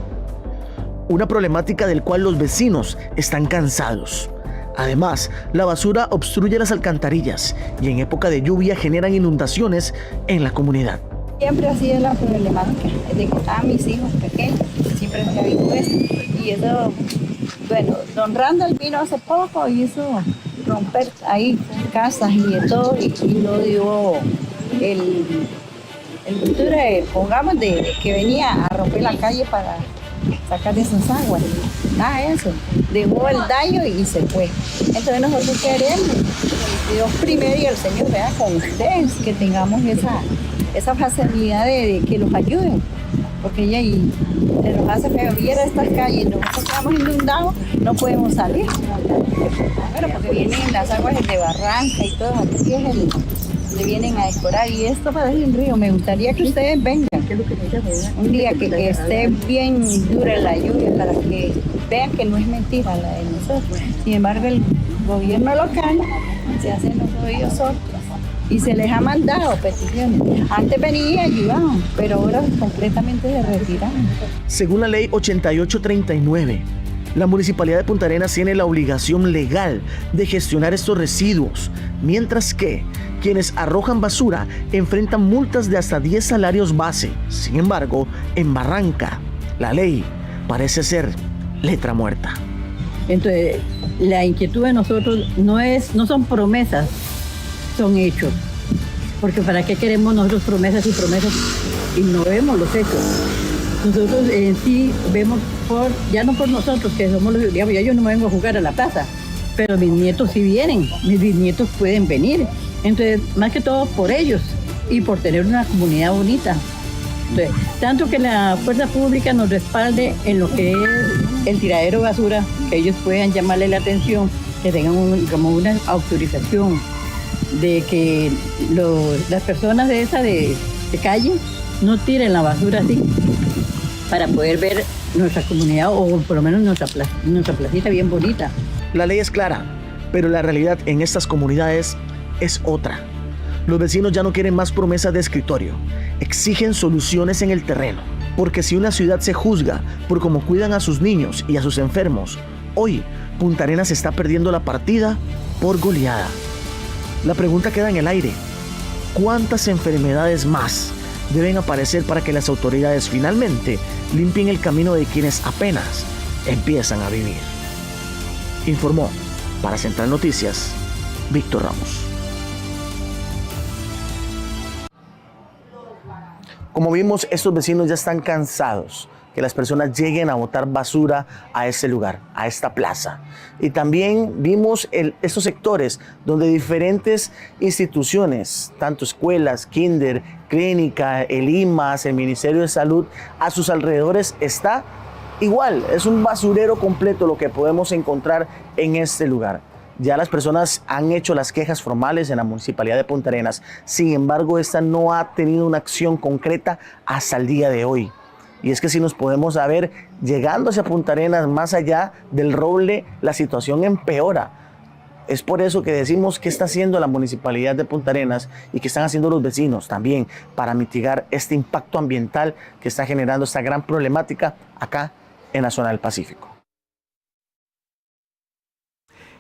Una problemática del cual los vecinos están cansados. Además, la basura obstruye las alcantarillas y en época de lluvia generan inundaciones en la comunidad. Siempre ha sido la problemática, desde que estaban mis hijos pequeños, siempre se ha habido eso. Y eso, bueno, don Randall vino hace poco y hizo romper ahí casas y de todo, y lo dio el cultura, pongamos, de que venía a romper la calle para sacar esas aguas. Nada de eso. Dejó el daño y se fue. Entonces nosotros queremos, Dios primero y el Señor vea con ustedes, que tengamos esa facilidad de que los ayuden. Porque ella y se nos hace feo ir a estas calles, nosotros estamos inundados, no podemos salir. Bueno, porque vienen las aguas de Barranca y todo, aquí es le vienen a decorar y esto parece un río. Me gustaría que ustedes vengan un día que esté bien dura la lluvia para que vean que no es mentira la de nosotros. Sin embargo, el gobierno local se hace los oídos sordos y se les ha mandado peticiones. Antes venía y ayudaban, pero ahora completamente se retiraron. Según la ley 8839, la Municipalidad de Punta Arenas tiene la obligación legal de gestionar estos residuos, mientras que quienes arrojan basura enfrentan multas de hasta 10 salarios base. Sin embargo, en Barranca, la ley parece ser letra muerta. Entonces, la inquietud de nosotros no son promesas, son hechos. Porque ¿para qué queremos nosotros promesas y no vemos los hechos? Nosotros en sí vemos ya no por nosotros, que somos los, digamos, ya yo no me vengo a jugar a la plaza, pero mis nietos sí vienen, mis bisnietos pueden venir. Entonces, más que todo por ellos y por tener una comunidad bonita. Entonces, tanto que la fuerza pública nos respalde en lo que es el tiradero de basura, que ellos puedan llamarle la atención, que tengan como una autorización de que las personas de calle no tiren la basura así, para poder ver nuestra comunidad o por lo menos nuestra placita bien bonita. La ley es clara, pero la realidad en estas comunidades es otra. Los vecinos ya no quieren más promesas de escritorio, exigen soluciones en el terreno, porque si una ciudad se juzga por cómo cuidan a sus niños y a sus enfermos, hoy Punta Arenas está perdiendo la partida por goleada. La pregunta queda en el aire: ¿cuántas enfermedades más deben aparecer para que las autoridades finalmente limpien el camino de quienes apenas empiezan a vivir? Informó para Central Noticias Víctor Ramos. Como vimos, estos vecinos ya están cansados que las personas lleguen a botar basura a este lugar, a esta plaza. Y también vimos estos sectores donde diferentes instituciones, tanto escuelas, kinder, clínica, el IMAS, el Ministerio de Salud, a sus alrededores está igual. Es un basurero completo lo que podemos encontrar en este lugar. Ya las personas han hecho las quejas formales en la Municipalidad de Punta Arenas. Sin embargo, esta no ha tenido una acción concreta hasta el día de hoy. Y es que si nos podemos ver, llegando hacia Punta Arenas, más allá del Roble, la situación empeora. Es por eso que decimos qué está haciendo la Municipalidad de Punta Arenas y qué están haciendo los vecinos también para mitigar este impacto ambiental que está generando esta gran problemática acá en la zona del Pacífico.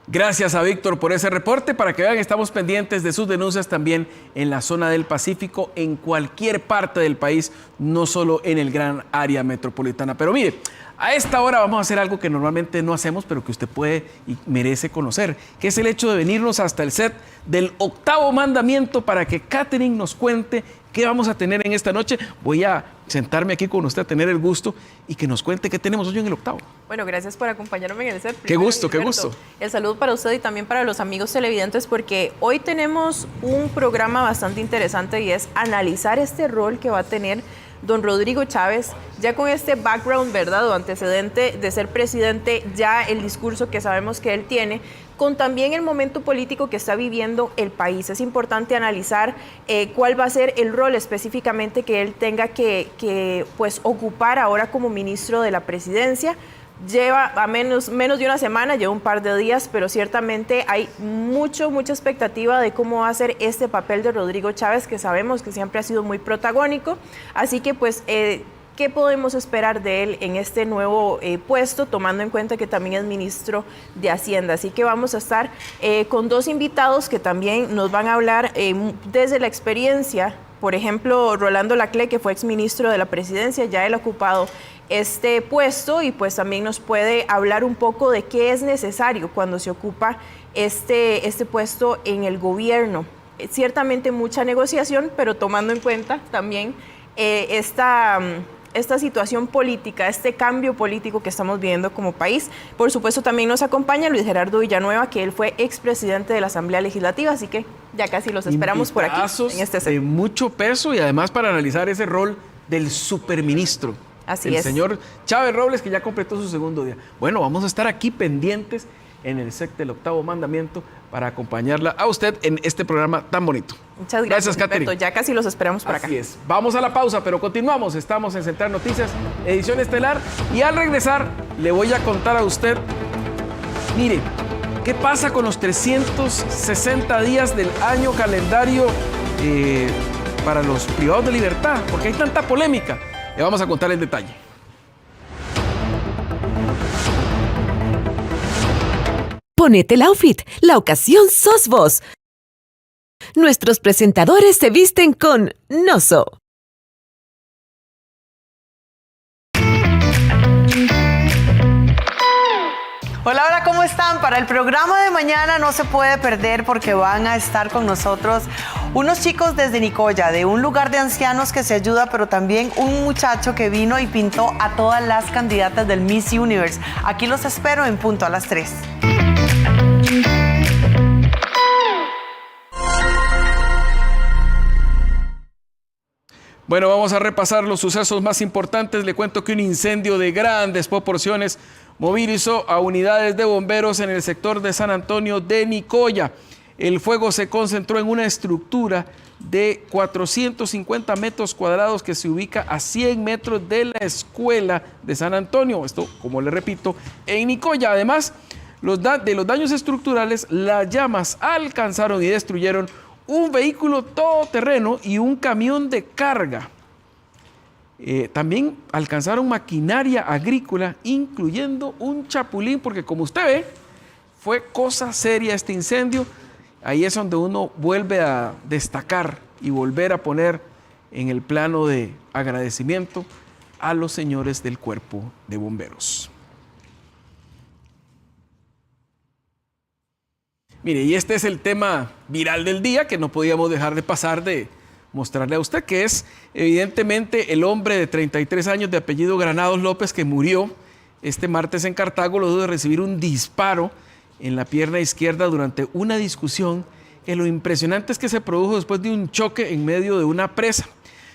Gracias a Víctor por ese reporte. Para que vean, estamos pendientes de sus denuncias también en la zona del Pacífico, en cualquier parte del país, no solo en el gran área metropolitana. Pero mire, a esta hora vamos a hacer algo que normalmente no hacemos, pero que usted puede y merece conocer, que es el hecho de venirnos hasta el set del Octavo Mandamiento para que Catherine nos cuente qué vamos a tener en esta noche. Voy a sentarme aquí con usted a tener el gusto y que nos cuente qué tenemos hoy en el octavo. Bueno, gracias por acompañarme en el set. Qué gusto, qué gusto. El saludo para usted y también para los amigos televidentes, porque hoy tenemos un programa bastante interesante y es analizar este rol que va a tener don Rodrigo Chávez, ya con este background, ¿verdad?, o antecedente de ser presidente, ya el discurso que sabemos que él tiene, con también el momento político que está viviendo el país. Es importante analizar cuál va a ser el rol específicamente que él tenga que pues, ocupar ahora como ministro de la presidencia. lleva a menos de una semana, lleva un par de días, pero ciertamente hay mucha expectativa de cómo va a ser este papel de Rodrigo Chávez, que sabemos que siempre ha sido muy protagónico. Así que pues, ¿qué podemos esperar de él en este nuevo puesto, tomando en cuenta que también es ministro de Hacienda? Así que vamos a estar con dos invitados que también nos van a hablar desde la experiencia. Por ejemplo, Rolando Laclais, que fue exministro de la Presidencia, ya él ha ocupado este puesto y pues también nos puede hablar un poco de qué es necesario cuando se ocupa este puesto en el gobierno. Ciertamente mucha negociación, pero tomando en cuenta también esta situación política, este cambio político que estamos viviendo como país. Por supuesto, también nos acompaña Luis Gerardo Villanueva, que él fue expresidente de la Asamblea Legislativa, así que ya casi los esperamos por aquí en este set. De mucho peso y además para analizar ese rol del superministro. Así el es. Señor Chávez Robles, que ya completó su segundo día. Bueno, vamos a estar aquí pendientes en el SEC del Octavo Mandamiento para acompañarla a usted en este programa tan bonito. Muchas gracias, Catherine. Ya casi los esperamos por acá. Así es. Vamos a la pausa, pero continuamos. Estamos en Central Noticias, edición estelar. Y al regresar, le voy a contar a usted, mire, ¿qué pasa con los 360 días del año calendario para los privados de libertad? Porque hay tanta polémica. Le vamos a contar en detalle. Ponete el outfit, la ocasión sos vos. Nuestros presentadores se visten con Noso. Hola, hola, ¿cómo están? Para el programa de mañana no se puede perder porque van a estar con nosotros unos chicos desde Nicoya, de un lugar de ancianos que se ayuda, pero también un muchacho que vino y pintó a todas las candidatas del Miss Universe. Aquí los espero en punto a las 3. Bueno, vamos a repasar los sucesos más importantes. Le cuento que un incendio de grandes proporciones movilizó a unidades de bomberos en el sector de San Antonio de Nicoya. El fuego se concentró en una estructura de 450 metros cuadrados que se ubica a 100 metros de la escuela de San Antonio. Esto, como le repito, en Nicoya. Además, de los daños estructurales, las llamas alcanzaron y destruyeron un vehículo todoterreno y un camión de carga. También alcanzaron maquinaria agrícola, incluyendo un chapulín, porque como usted ve, fue cosa seria este incendio. Ahí es donde uno vuelve a destacar y volver a poner en el plano de agradecimiento a los señores del Cuerpo de Bomberos. Mire, y este es el tema viral del día que no podíamos dejar de pasar de mostrarle a usted, que es evidentemente el hombre de 33 años de apellido Granados López que murió este martes en Cartago luego de recibir un disparo en la pierna izquierda durante una discusión que lo impresionante es que se produjo después de un choque en medio de una presa.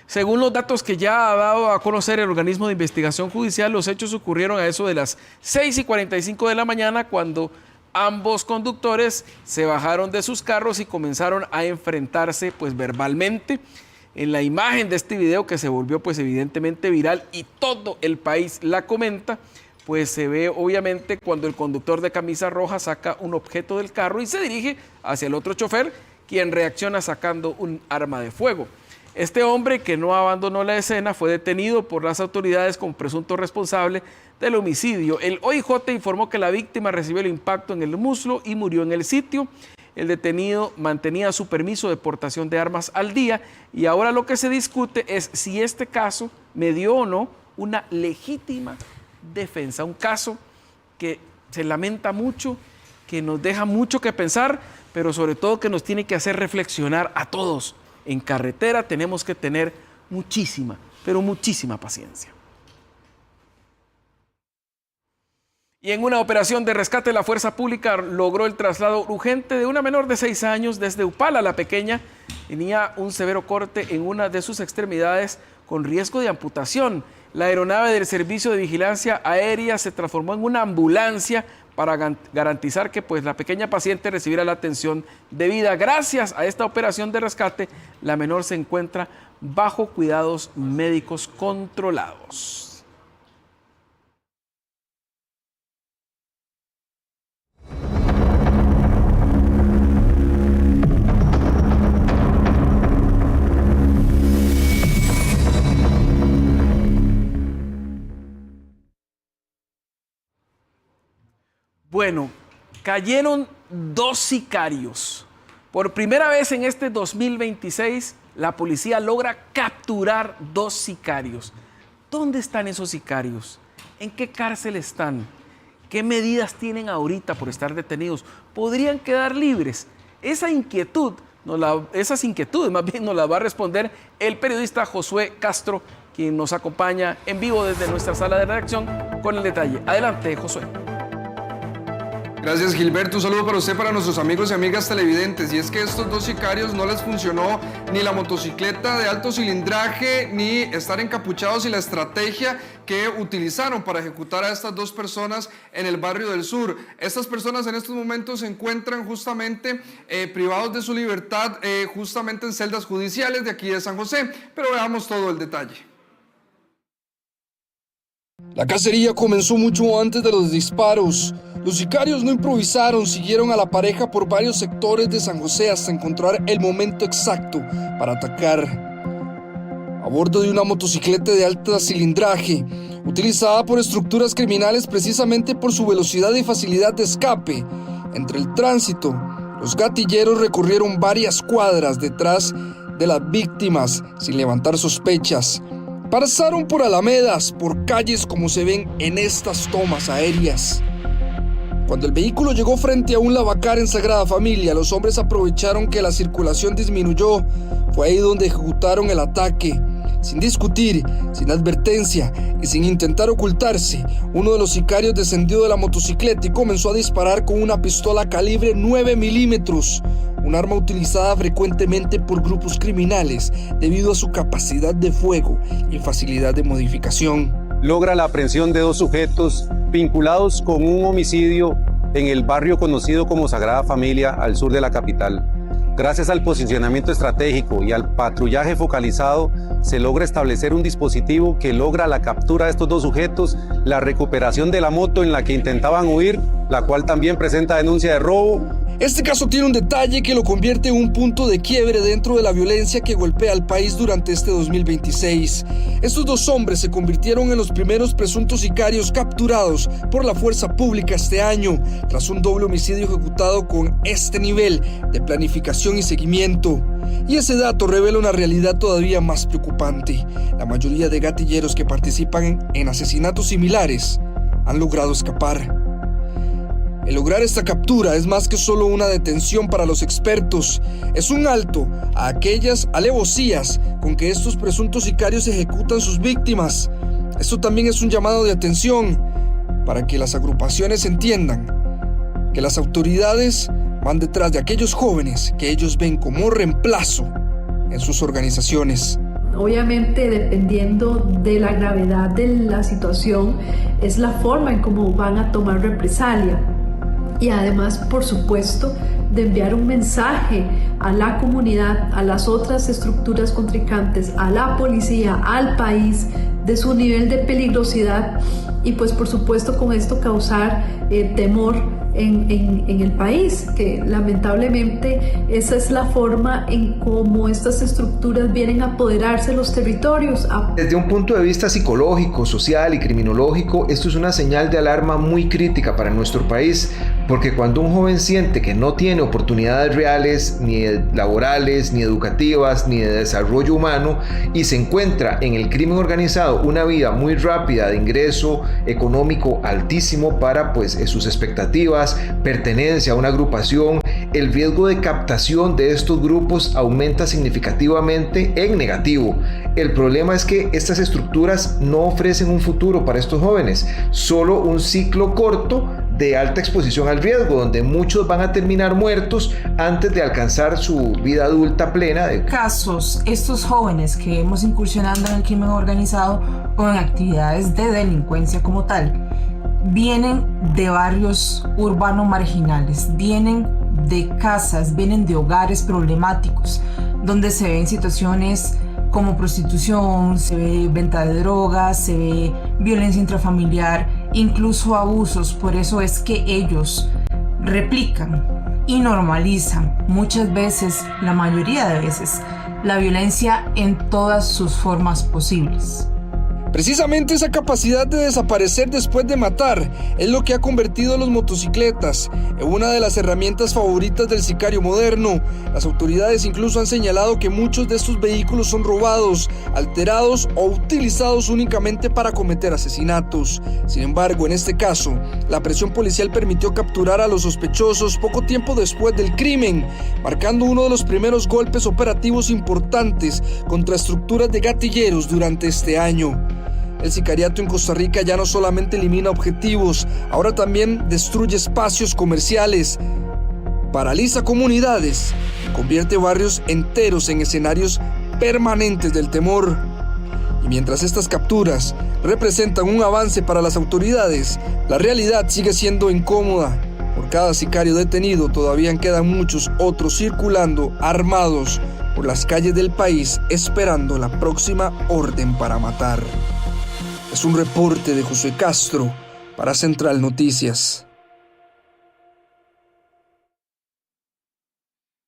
Según los datos que ya ha dado a conocer el organismo de investigación judicial, los hechos ocurrieron a eso de las 6:45 de la mañana cuando ambos conductores se bajaron de sus carros y comenzaron a enfrentarse pues verbalmente. En la imagen de este video que se volvió pues evidentemente viral y todo el país la comenta, pues se ve obviamente cuando el conductor de camisa roja saca un objeto del carro y se dirige hacia el otro chofer, quien reacciona sacando un arma de fuego. Este hombre, que no abandonó la escena, fue detenido por las autoridades como presunto responsable del homicidio. El OIJ informó que la víctima recibió el impacto en el muslo y murió en el sitio. El detenido mantenía su permiso de portación de armas al día y ahora lo que se discute es si este caso me dio o no una legítima defensa. Un caso que se lamenta mucho, que nos deja mucho que pensar, pero sobre todo que nos tiene que hacer reflexionar a todos. En carretera tenemos que tener muchísima, pero muchísima paciencia. Y en una operación de rescate, la Fuerza Pública logró el traslado urgente de una menor de 6 años desde Upala. La pequeña tenía un severo corte en una de sus extremidades con riesgo de amputación. La aeronave del Servicio de Vigilancia Aérea se transformó en una ambulancia para garantizar que pues, la pequeña paciente recibiera la atención debida. Gracias a esta operación de rescate, la menor se encuentra bajo cuidados médicos controlados. Bueno, cayeron 2 sicarios. Por primera vez en este 2026, la policía logra capturar 2 sicarios. ¿Dónde están esos sicarios? ¿En qué cárcel están? ¿Qué medidas tienen ahorita por estar detenidos? ¿Podrían quedar libres? Esas inquietudes más bien nos las va a responder el periodista Josué Castro, quien nos acompaña en vivo desde nuestra sala de redacción con el detalle. Adelante, Josué. Gracias, Gilberto. Un saludo para usted, para nuestros amigos y amigas televidentes. Y es que a estos 2 sicarios no les funcionó ni la motocicleta de alto cilindraje, ni estar encapuchados y la estrategia que utilizaron para ejecutar a estas 2 personas en el barrio del sur. Estas personas en estos momentos se encuentran justamente privados de su libertad, justamente en celdas judiciales de aquí de San José. Pero veamos todo el detalle. La cacería comenzó mucho antes de los disparos. Los sicarios no improvisaron, siguieron a la pareja por varios sectores de San José hasta encontrar el momento exacto para atacar. A bordo de una motocicleta de alta cilindraje, utilizada por estructuras criminales precisamente por su velocidad y facilidad de escape. Entre el tránsito, los gatilleros recorrieron varias cuadras detrás de las víctimas sin levantar sospechas. Pasaron por alamedas, por calles como se ven en estas tomas aéreas. Cuando el vehículo llegó frente a un lavacar en Sagrada Familia, los hombres aprovecharon que la circulación disminuyó. Fue ahí donde ejecutaron el ataque. Sin discutir, sin advertencia y sin intentar ocultarse, uno de los sicarios descendió de la motocicleta y comenzó a disparar con una pistola calibre 9 milímetros, un arma utilizada frecuentemente por grupos criminales debido a su capacidad de fuego y facilidad de modificación. Logra la aprehensión de 2 sujetos vinculados con un homicidio en el barrio conocido como Sagrada Familia, al sur de la capital. Gracias al posicionamiento estratégico y al patrullaje focalizado, se logra establecer un dispositivo que logra la captura de estos 2 sujetos, la recuperación de la moto en la que intentaban huir, la cual también presenta denuncia de robo. Este caso tiene un detalle que lo convierte en un punto de quiebre dentro de la violencia que golpea al país durante este 2026. Estos 2 hombres se convirtieron en los primeros presuntos sicarios capturados por la fuerza pública este año, tras un doble homicidio ejecutado con este nivel de planificación y seguimiento. Y ese dato revela una realidad todavía más preocupante. La mayoría de gatilleros que participan en asesinatos similares han logrado escapar. El lograr esta captura es más que solo una detención para los expertos, es un alto a aquellas alevosías con que estos presuntos sicarios ejecutan sus víctimas. Esto también es un llamado de atención para que las agrupaciones entiendan que las autoridades van detrás de aquellos jóvenes que ellos ven como reemplazo en sus organizaciones. Obviamente, dependiendo de la gravedad de la situación, es la forma en cómo van a tomar represalia. Y además, por supuesto, de enviar un mensaje a la comunidad, a las otras estructuras contrincantes, a la policía, al país, de su nivel de peligrosidad y pues por supuesto con esto causar temor en el país, que lamentablemente esa es la forma en cómo estas estructuras vienen a apoderarse de los territorios. Desde un punto de vista psicológico, social y criminológico, esto es una señal de alarma muy crítica para nuestro país, porque cuando un joven siente que no tiene oportunidades reales, ni laborales, ni educativas, ni de desarrollo humano, y se encuentra en el crimen organizado una vida muy rápida de ingreso económico altísimo para sus expectativas, pertenencia a una agrupación, el riesgo de captación de estos grupos aumenta significativamente en negativo. El problema es que estas estructuras no ofrecen un futuro para estos jóvenes, solo un ciclo corto de alta exposición al riesgo, donde muchos van a terminar muertos antes de alcanzar su vida adulta plena. Casos, estos jóvenes que hemos incursionado en el crimen organizado con actividades de delincuencia como tal, vienen de barrios urbanos marginales, vienen de casas, vienen de hogares problemáticos, donde se ven situaciones como prostitución, se ve venta de drogas, se ve violencia intrafamiliar, incluso abusos. Por eso es que ellos replican y normalizan muchas veces, la mayoría de veces, la violencia en todas sus formas posibles. Precisamente esa capacidad de desaparecer después de matar es lo que ha convertido a los motocicletas en una de las herramientas favoritas del sicario moderno. Las autoridades incluso han señalado que muchos de estos vehículos son robados, alterados o utilizados únicamente para cometer asesinatos. Sin embargo, en este caso, la presión policial permitió capturar a los sospechosos poco tiempo después del crimen, marcando uno de los primeros golpes operativos importantes contra estructuras de gatilleros durante este año. El sicariato en Costa Rica ya no solamente elimina objetivos, ahora también destruye espacios comerciales, paraliza comunidades y convierte barrios enteros en escenarios permanentes del temor. Y mientras estas capturas representan un avance para las autoridades, la realidad sigue siendo incómoda. Por cada sicario detenido todavía quedan muchos otros circulando armados por las calles del país esperando la próxima orden para matar. Es un reporte de José Castro para Central Noticias.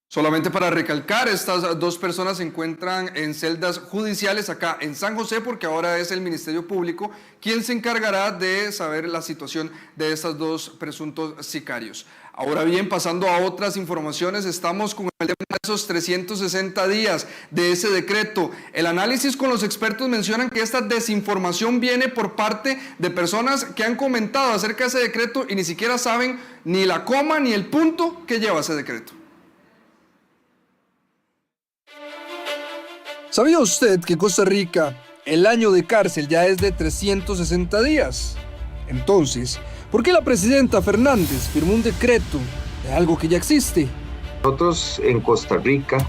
Solamente para recalcar, estas dos personas se encuentran en celdas judiciales acá en San José, porque ahora es el Ministerio Público quien se encargará de saber la situación de estos dos presuntos sicarios. Ahora bien, pasando a otras informaciones, estamos con el tema de esos 360 días de ese decreto. El análisis con los expertos mencionan que esta desinformación viene por parte de personas que han comentado acerca de ese decreto y ni siquiera saben ni la coma ni el punto que lleva ese decreto. ¿Sabía usted que en Costa Rica el año de cárcel ya es de 360 días? Entonces, ¿por qué la presidenta Fernández firmó un decreto de algo que ya existe? Nosotros en Costa Rica,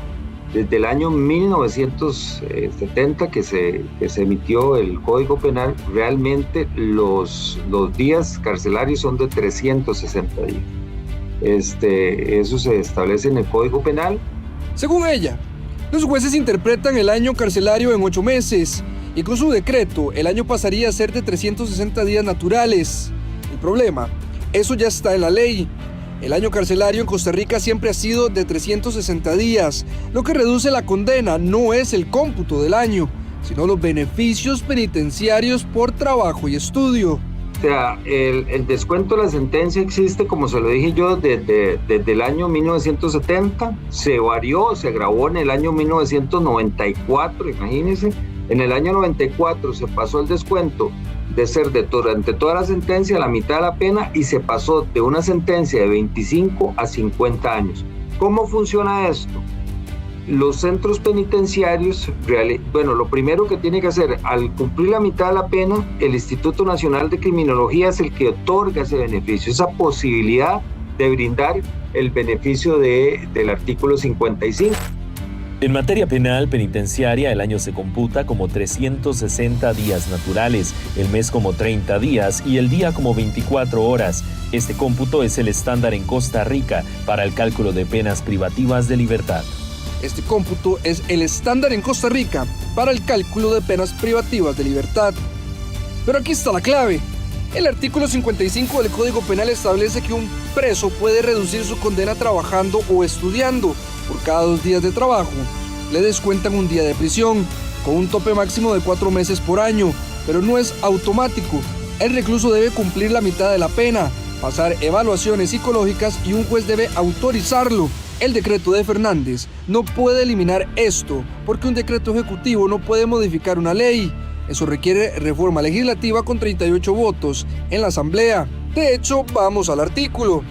desde el año 1970 que se emitió el Código Penal, realmente los días carcelarios son de 360 días. Eso se establece en el Código Penal. Según ella, los jueces interpretan el año carcelario en 8 meses y con su decreto el año pasaría a ser de 360 días naturales. El problema, eso ya está en la ley. El año carcelario en Costa Rica siempre ha sido de 360 días. Lo que reduce la condena no es el cómputo del año, sino los beneficios penitenciarios por trabajo y estudio. O sea, el descuento de la sentencia existe, como se lo dije yo, desde el año 1970, se varió, se agravó en el año 1994, imagínense. En el año 94 se pasó el descuento de ser durante toda la sentencia la mitad de la pena y se pasó de una sentencia de 25 a 50 años. ¿Cómo funciona esto? Los centros penitenciarios, lo primero que tiene que hacer al cumplir la mitad de la pena, el Instituto Nacional de Criminología es el que otorga ese beneficio, esa posibilidad de brindar el beneficio del artículo 55. En materia penal penitenciaria, el año se computa como 360 días naturales, el mes como 30 días y el día como 24 horas. Este cómputo es el estándar en Costa Rica para el cálculo de penas privativas de libertad. Este cómputo es el estándar en Costa Rica para el cálculo de penas privativas de libertad. Pero aquí está la clave. El artículo 55 del Código Penal establece que un preso puede reducir su condena trabajando o estudiando. Por cada 2 días de trabajo, le descuentan un día de prisión, con un tope máximo de 4 meses por año, pero no es automático. El recluso debe cumplir la mitad de la pena, pasar evaluaciones psicológicas y un juez debe autorizarlo. El decreto de Fernández no puede eliminar esto, porque un decreto ejecutivo no puede modificar una ley. Eso requiere reforma legislativa con 38 votos en la Asamblea. De hecho, vamos al artículo.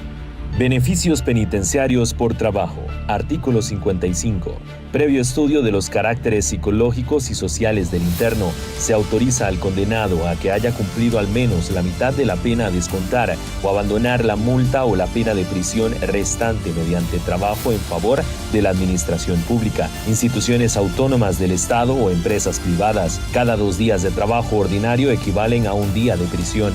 Beneficios penitenciarios por trabajo. Artículo 55. Previo estudio de los caracteres psicológicos y sociales del interno, se autoriza al condenado a que haya cumplido al menos la mitad de la pena a descontar o abandonar la multa o la pena de prisión restante mediante trabajo en favor de la administración pública, instituciones autónomas del Estado o empresas privadas. Cada 2 días de trabajo ordinario equivalen a 1 día de prisión.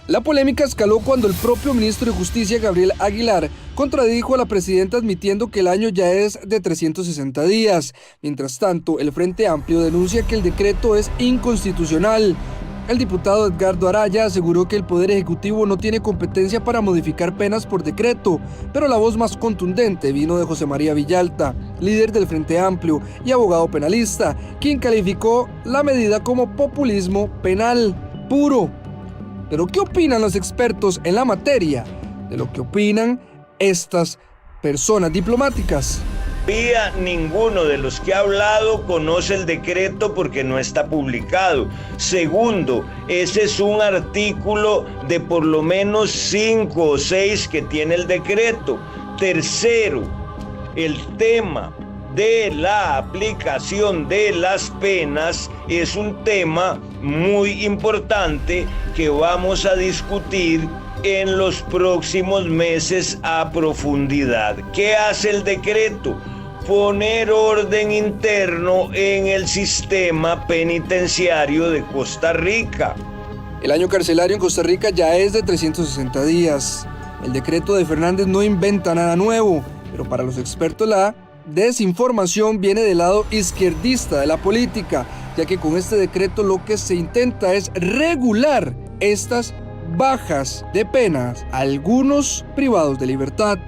La polémica escaló cuando el propio ministro de Justicia, Gabriel Aguilar, contradijo a la presidenta admitiendo que el año ya es de 360 días. Mientras tanto, el Frente Amplio denuncia que el decreto es inconstitucional. El diputado Edgardo Araya aseguró que el Poder Ejecutivo no tiene competencia para modificar penas por decreto, pero la voz más contundente vino de José María Villalta, líder del Frente Amplio y abogado penalista, quien calificó la medida como populismo penal puro. Pero ¿qué opinan los expertos en la materia de lo que opinan estas personas diplomáticas? Ninguno de los que ha hablado conoce el decreto porque no está publicado. Segundo, ese es un artículo de por lo menos 5 o 6 que tiene el decreto. Tercero, el tema de la aplicación de las penas es un tema muy importante que vamos a discutir en los próximos meses a profundidad. ¿Qué hace el decreto? Poner orden interno en el sistema penitenciario de Costa Rica. El año carcelario en Costa Rica ya es de 360 días. El decreto de Fernández no inventa nada nuevo, pero para los expertos la desinformación viene del lado izquierdista de la política, ya que con este decreto lo que se intenta es regular estas bajas de penas a algunos privados de libertad.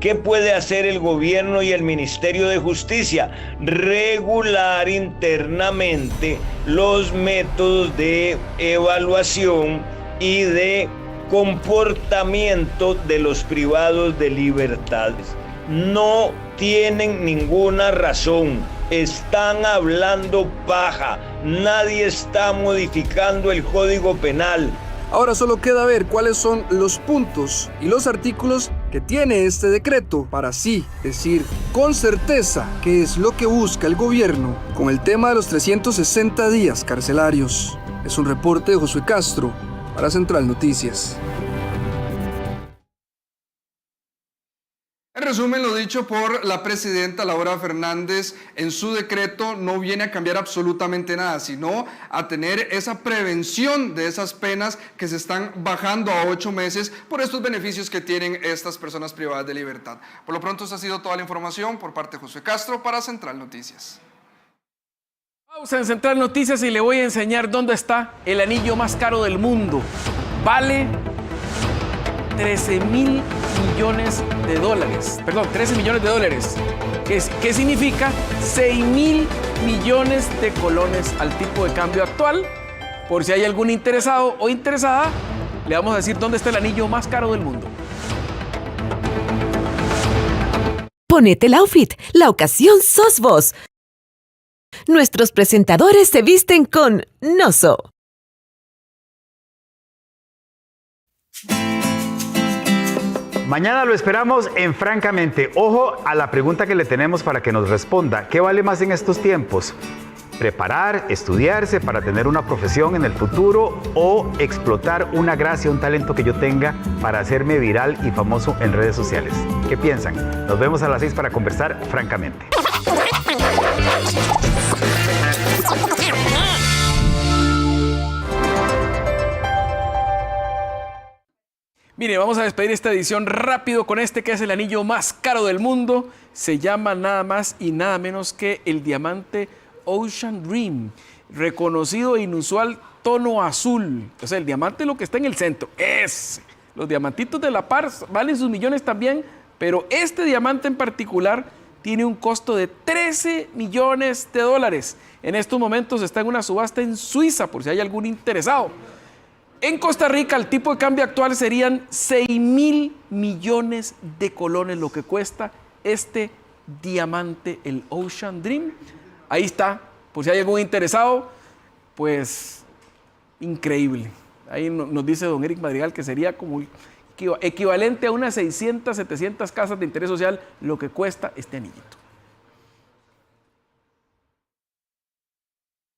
¿Qué puede hacer el gobierno y el Ministerio de Justicia? Regular internamente los métodos de evaluación y de comportamiento de los privados de libertad. No tienen ninguna razón. Están hablando paja. Nadie está modificando el Código Penal. Ahora solo queda ver cuáles son los puntos y los artículos que tiene este decreto para así decir con certeza qué es lo que busca el gobierno con el tema de los 360 días carcelarios. Es un reporte de Josué Castro para Central Noticias. En resumen, lo dicho por la presidenta Laura Fernández, en su decreto no viene a cambiar absolutamente nada, sino a tener esa prevención de esas penas que se están bajando a 8 meses por estos beneficios que tienen estas personas privadas de libertad. Por lo pronto, esta ha sido toda la información por parte de Josué Castro para Central Noticias. Pausa en Central Noticias y le voy a enseñar dónde está el anillo más caro del mundo. Vale 13 millones de dólares. Perdón, 13 millones de dólares. ¿Qué significa? 6 mil millones de colones al tipo de cambio actual. Por si hay algún interesado o interesada, le vamos a decir dónde está el anillo más caro del mundo. Ponete el outfit. La ocasión sos vos. Nuestros presentadores se visten con Noso. Mañana lo esperamos en Francamente. Ojo a la pregunta que le tenemos para que nos responda. ¿Qué vale más en estos tiempos? ¿Preparar, estudiarse para tener una profesión en el futuro o explotar una gracia, un talento que yo tenga para hacerme viral y famoso en redes sociales? ¿Qué piensan? Nos vemos a las 6 para conversar francamente. Mire, vamos a despedir esta edición rápido con este que es el anillo más caro del mundo. Se llama nada más y nada menos que el diamante Ocean Dream, reconocido e inusual tono azul. O sea, el diamante lo que está en el centro. Los diamantitos de la par valen sus millones también, pero este diamante en particular tiene un costo de 13 millones de dólares. En estos momentos está en una subasta en Suiza, por si hay algún interesado. En Costa Rica, el tipo de cambio actual serían 6.000 millones de colones lo que cuesta este diamante, el Ocean Dream. Ahí está, por si hay algún interesado, pues increíble. Ahí nos dice don Eric Madrigal que sería como equivalente a unas 600, 700 casas de interés social lo que cuesta este anillito.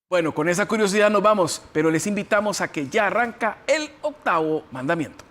Bueno, con esa curiosidad nos vamos, pero les invitamos a que ya arranca el 8º mandamiento.